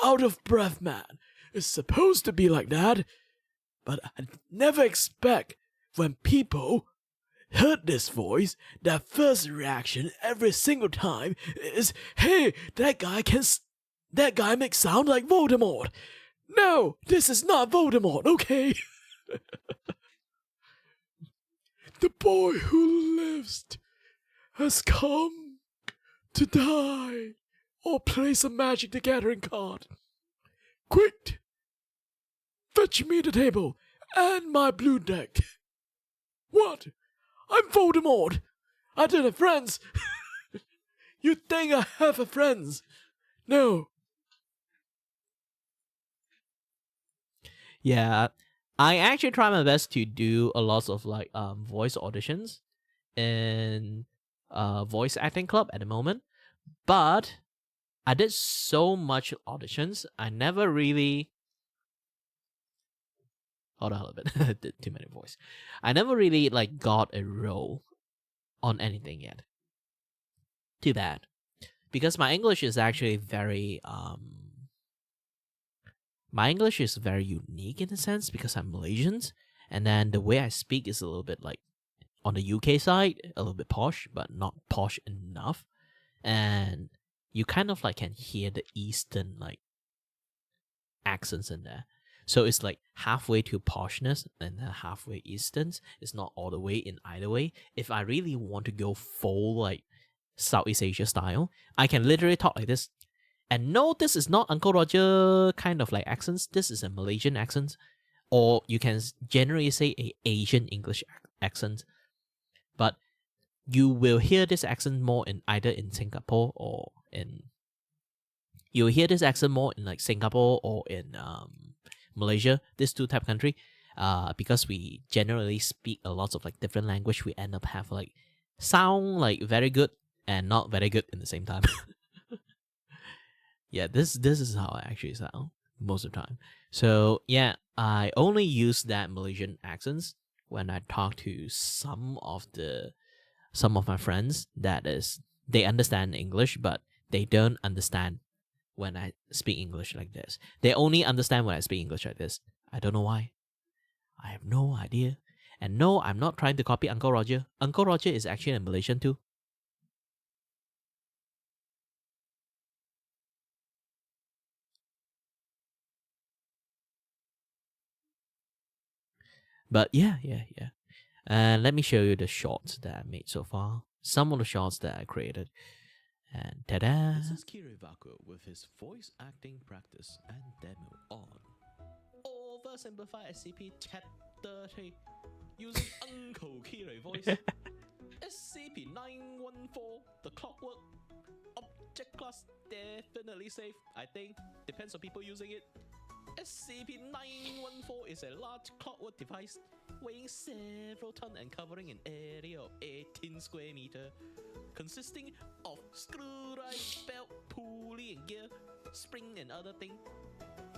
G: out of breath man. It's supposed to be like that, but I never expect when people heard this voice, their first reaction every single time is, hey, that guy makes sound like Voldemort. No, this is not Voldemort, okay? The boy who lives has come to die or play some Magic the Gathering card. Quick! Fetch me the table and my blue deck. What? I'm Voldemort. I don't have friends. You think I have a friends? No.
C: Yeah,
A: I actually try my best to do a lot of like voice auditions in voice acting club at the moment, but I did so much auditions. I never really hold on a little bit. Did too many voice. I never really like got a role on anything yet. Too bad, because my English is actually very my English is very unique in a sense because I'm Malaysian, and then the way I speak is a little bit like on the UK side, a little bit posh, but not posh enough, and you kind of like can hear the Eastern like accents in there. So it's like halfway to poshness and then halfway Eastern. It's not all the way in either way. If I really want to go full like Southeast Asia style, I can literally talk like this. And no, this is not Uncle Roger kind of like accents. This is a Malaysian accent. Or you can generally say a Asian English accent. But you will hear this accent more in either in Singapore or in... You'll hear this accent more in like Singapore or in Malaysia, these two type of country. Because we generally speak a lot of like different language, we end up have like sound like very good and not very good in the same time. Yeah, this is how I actually sound most of the time. So yeah, I only use that Malaysian accents when I talk to some of my friends. That is, they understand English, but they don't understand when I speak English like this. They only understand when I speak English like this. I don't know why. I have no idea. And no, I'm not trying to copy Uncle Roger. Uncle Roger is actually a Malaysian too. But yeah. And let me show you the shots that I made so far. Some of the shots that I created. And ta-da!
G: This is Kirivako with his voice acting practice and demo on Oversimplified SCP Chapter 3 using Uncle Kiri voice. SCP-914, the clockwork object class definitely safe. I think depends on people using it. SCP-914 is a large clockwork device weighing several tons and covering an area of 18 square meters, consisting of screwdriver, belt, pulley and gear, spring and other things.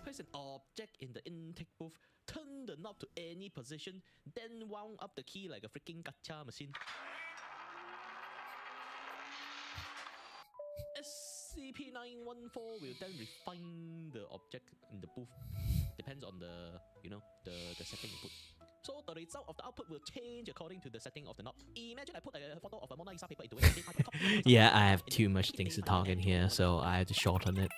G: Place an object in the intake booth, turn the knob to any position, then wound up the key like a freaking gacha machine. SCP-914 will then refine the object in the booth. Depends on the, the setting you put. So the result of the output will change according to the setting of the knob. Imagine I put a photo of a Mona Lisa paper into it.
A: Yeah, I have too much things to talk in here, so I have to shorten it.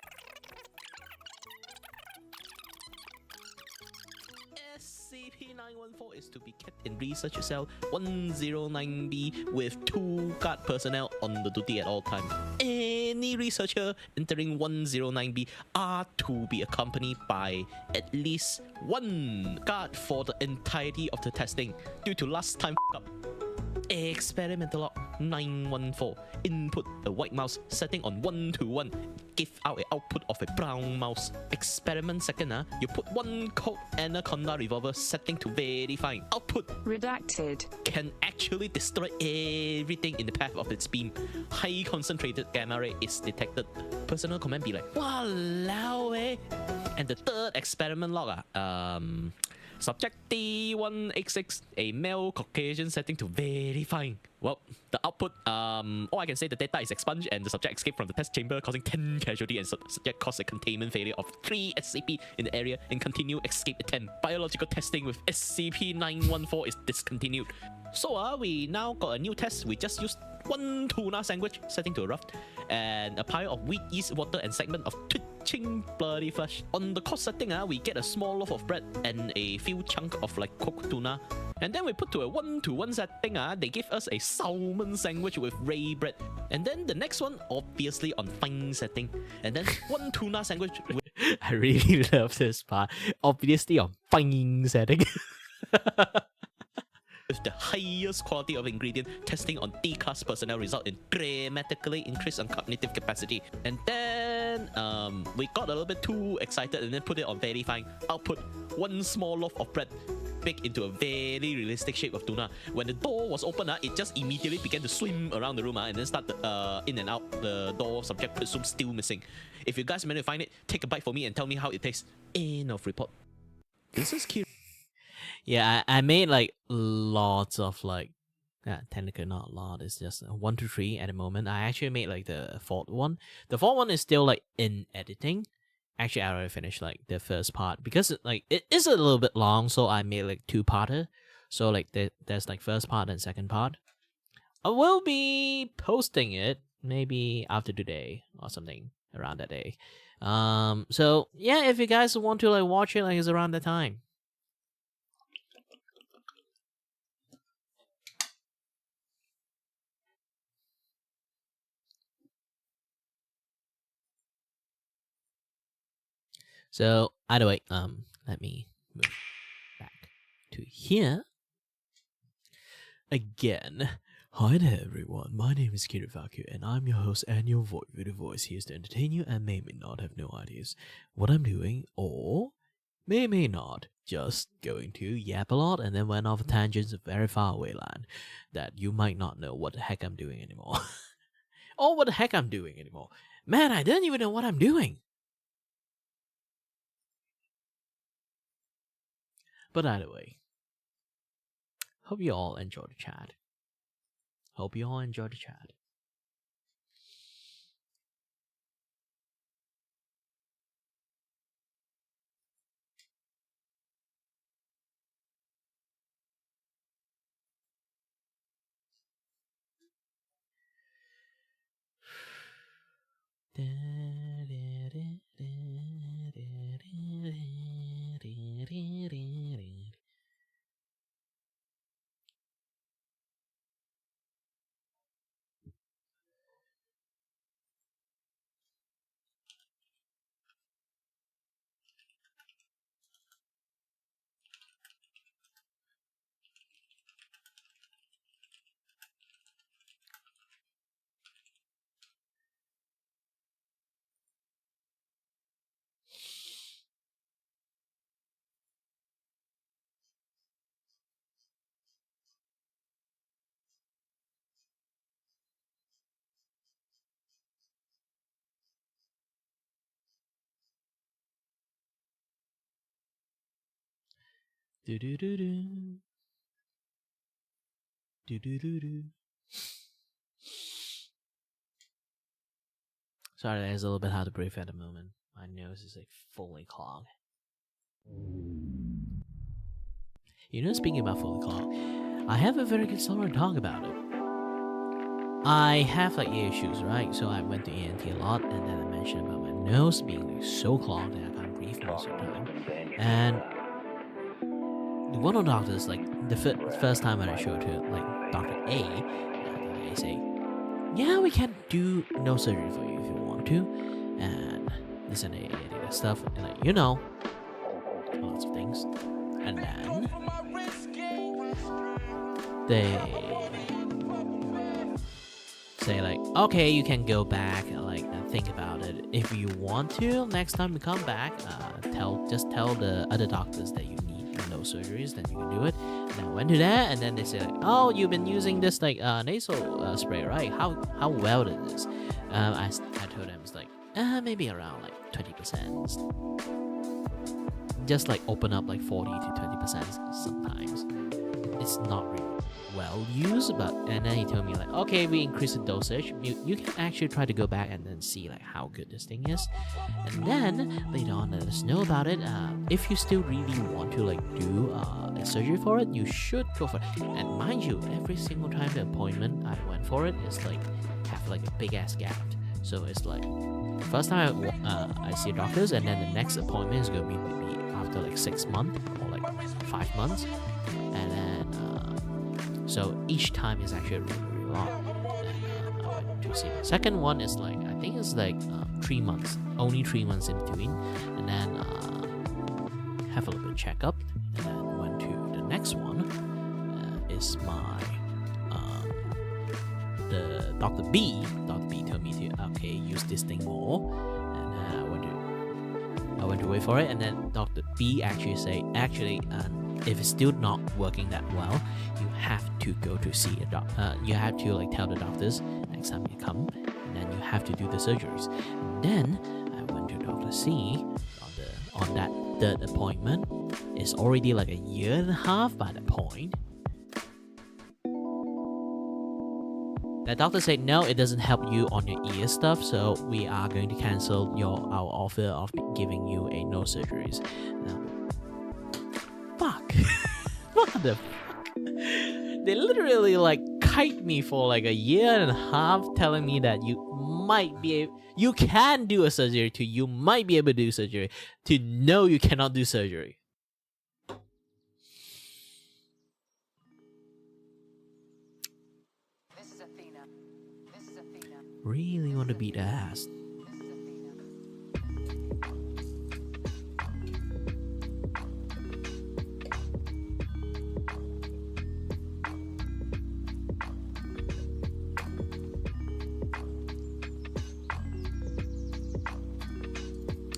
G: SCP-914 is to be kept in Research Cell 109B with 2 guard personnel on the duty at all times. Any researcher entering 109B are to be accompanied by at least 1 guard for the entirety of the testing due to last time up. Experimental log 914. Input a white mouse setting on 1 to 1. Give out an output of a brown mouse. Experiment second, you put 1 Colt Anaconda revolver setting to very fine. Output
J: redacted.
G: Can actually destroy everything in the path of its beam. High concentrated gamma ray is detected. Personal comment be like, walao eh. And the third experiment log, subject D186, a male Caucasian setting to very fine. Well, the output, all I can say, the data is expunged and the subject escaped from the test chamber, causing 10 casualty, and subject caused a containment failure of 3 SCP in the area and continue escape attempt. Biological testing with SCP-914 is discontinued. So we now got a new test. We just used 1 tuna sandwich setting to a rough and a pile of wheat, yeast, water and segment of twitching bloody flesh. On the course setting, we get a small loaf of bread and a few chunks of like cooked tuna. And then we put to a 1-to-1 setting, they give us a salmon sandwich with ray bread. And then the next one, obviously on fine setting. And then 1 tuna sandwich with
A: I really love this part. Obviously on fine setting.
G: with the highest quality of ingredient, testing on D-class personnel result in dramatically increase on cognitive capacity. And then we got a little bit too excited and then put it on very fine. Output one small loaf of bread baked into a very realistic shape of tuna. When the door was open, it just immediately began to swim around the room and then start in and out. The door subject presumed still missing. If you guys manage to find it, take a bite for me and tell me how it tastes. End of report. This is cute.
C: Yeah, I made like lots of like, technically not a lot, it's just 1 to 3 at the moment. I actually made like the fourth one. The fourth one is still like in editing. Actually, I already finished like the first part because it is a little bit long, so I made like 2-parter. So like there's like first part and second part. I will be posting it maybe after today or something around that day. So yeah, if you guys want to like watch it, like it's around the time. So either way, let me move back to here. Again, hi there everyone, my name is Kirifaku and I'm your host and your voice here to entertain you and may not have no ideas what I'm doing, or may not, just going to yap a lot and then went off tangents of very far away land that you might not know what the heck I'm doing anymore. Or what the heck I'm doing anymore. Man, I don't even know what I'm doing. But either way, hope you all enjoy the chat. Hope you all enjoy the chat. Do do do do. Do do do do. Sorry, it's a little bit hard to breathe at the moment. My nose is like fully clogged. You know, speaking about fully clogged, I have a very good story to talk about it. I have like ear issues, right? So I went to ENT a lot, and then I mentioned about my nose being like so clogged that I can't breathe most of the time. And one of the doctors, like the first time when I showed her, like Dr. A, they say, yeah, we can do no surgery for you if you want to, and this and that stuff, and like, you know, lots of things. And then they say like, okay, you can go back and think about it. If you want to, next time you come back, just tell the other doctors that you need no surgeries, then you can do it. And I went to that, and then they say like, oh, you've been using this like nasal spray, right? How well it is? I told them it's like maybe around like 20%. Just like open up like 40 to 20% sometimes. It's not really well used, but and then he told me like, okay, we increase the dosage. You can actually try to go back and then see like how good this thing is, and then later on let us know about it. If you still really want to like do a surgery for it, you should go for it. And mind you, every single time the appointment I went for it is like have like a big ass gap. So it's like first time I see doctors, and then the next appointment is gonna be maybe after like 6 months or like 5 months, and then so each time is actually really, really long. And I went to see the second one is like, I think it's like 3 months, only 3 months in between, and then have a little bit checkup, and then went to the next one. Is my the Dr. B told me to use this thing more, and I
A: I went to wait for it, and then Dr. B actually say, if it's still not working that well, you have to go to see a doctor. You have to like tell the doctors next time you come, and then you have to do the surgeries. And then I went to Dr. C on that third appointment. It's already like a year and a half by that point. The doctor said no, it doesn't help you on your ear stuff, so we are going to cancel our offer of giving you a no surgeries. Now, fuck. What the fuck? They literally like kite me for like a year and a half, telling me that you can do a surgery, to you might be able to do surgery, to no, you cannot do surgery. Really want to beat ass.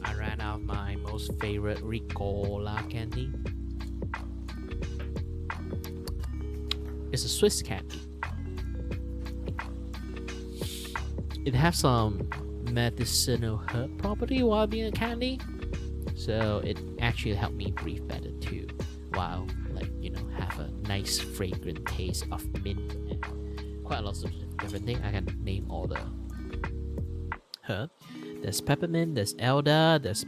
A: I ran out of my most favorite Ricola candy. It's a Swiss candy. It has some medicinal herb property while being a candy, so it actually helped me breathe better too, while have a nice fragrant taste of mint and quite a lot of different things. I can name all the herb. There's peppermint, there's elder, there's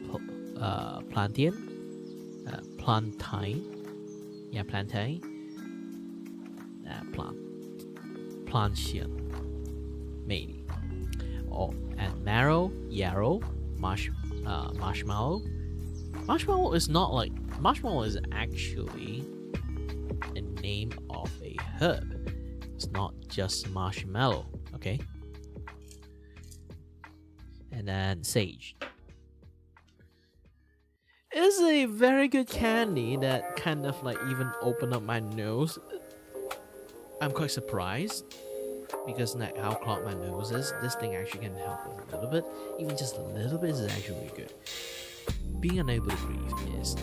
A: plantain, plantain, maybe. Oh, and marrow, yarrow, marshmallow. Marshmallow is not like marshmallow is actually a name of a herb. It's not just marshmallow, okay? And then sage. It's a very good candy that kind of like even opened up my nose. I'm quite surprised, because like how clogged my nose is, this thing actually can help with a little bit. Even just a little bit is actually really good. Being unable to breathe is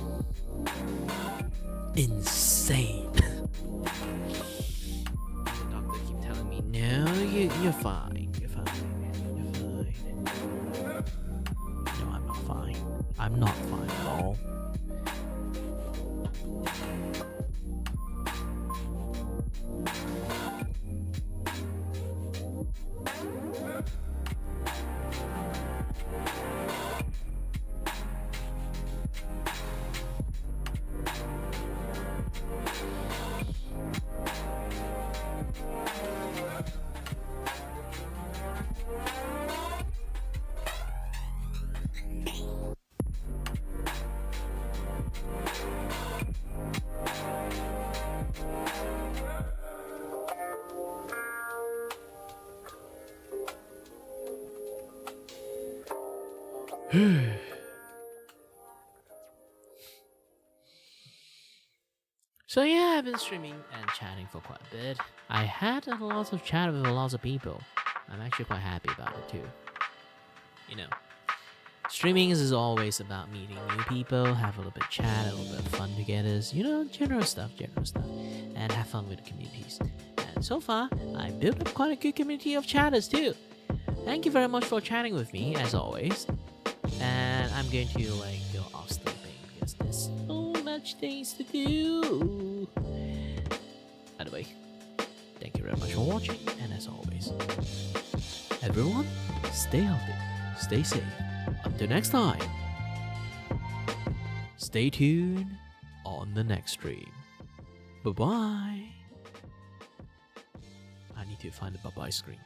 A: insane. The doctor keep telling me, no, you're fine. You're fine. You're fine. No, I'm not fine. I'm not fine at all. So yeah, I've been streaming and chatting for quite a bit. I had a lot of chat with lots of people. I'm actually quite happy about it too. Streaming is always about meeting new people, have a little bit of chat, a little bit of fun together, general stuff, and have fun with the communities. And so far, I built up quite a good community of chatters too. Thank you very much for chatting with me, as always. And I'm going to go off sleeping because there's so much things to do. By the way, thank you very much for watching, and as always, everyone, stay healthy, stay safe. Until next time, stay tuned on the next stream. Bye-bye. I need to find the bye-bye screen.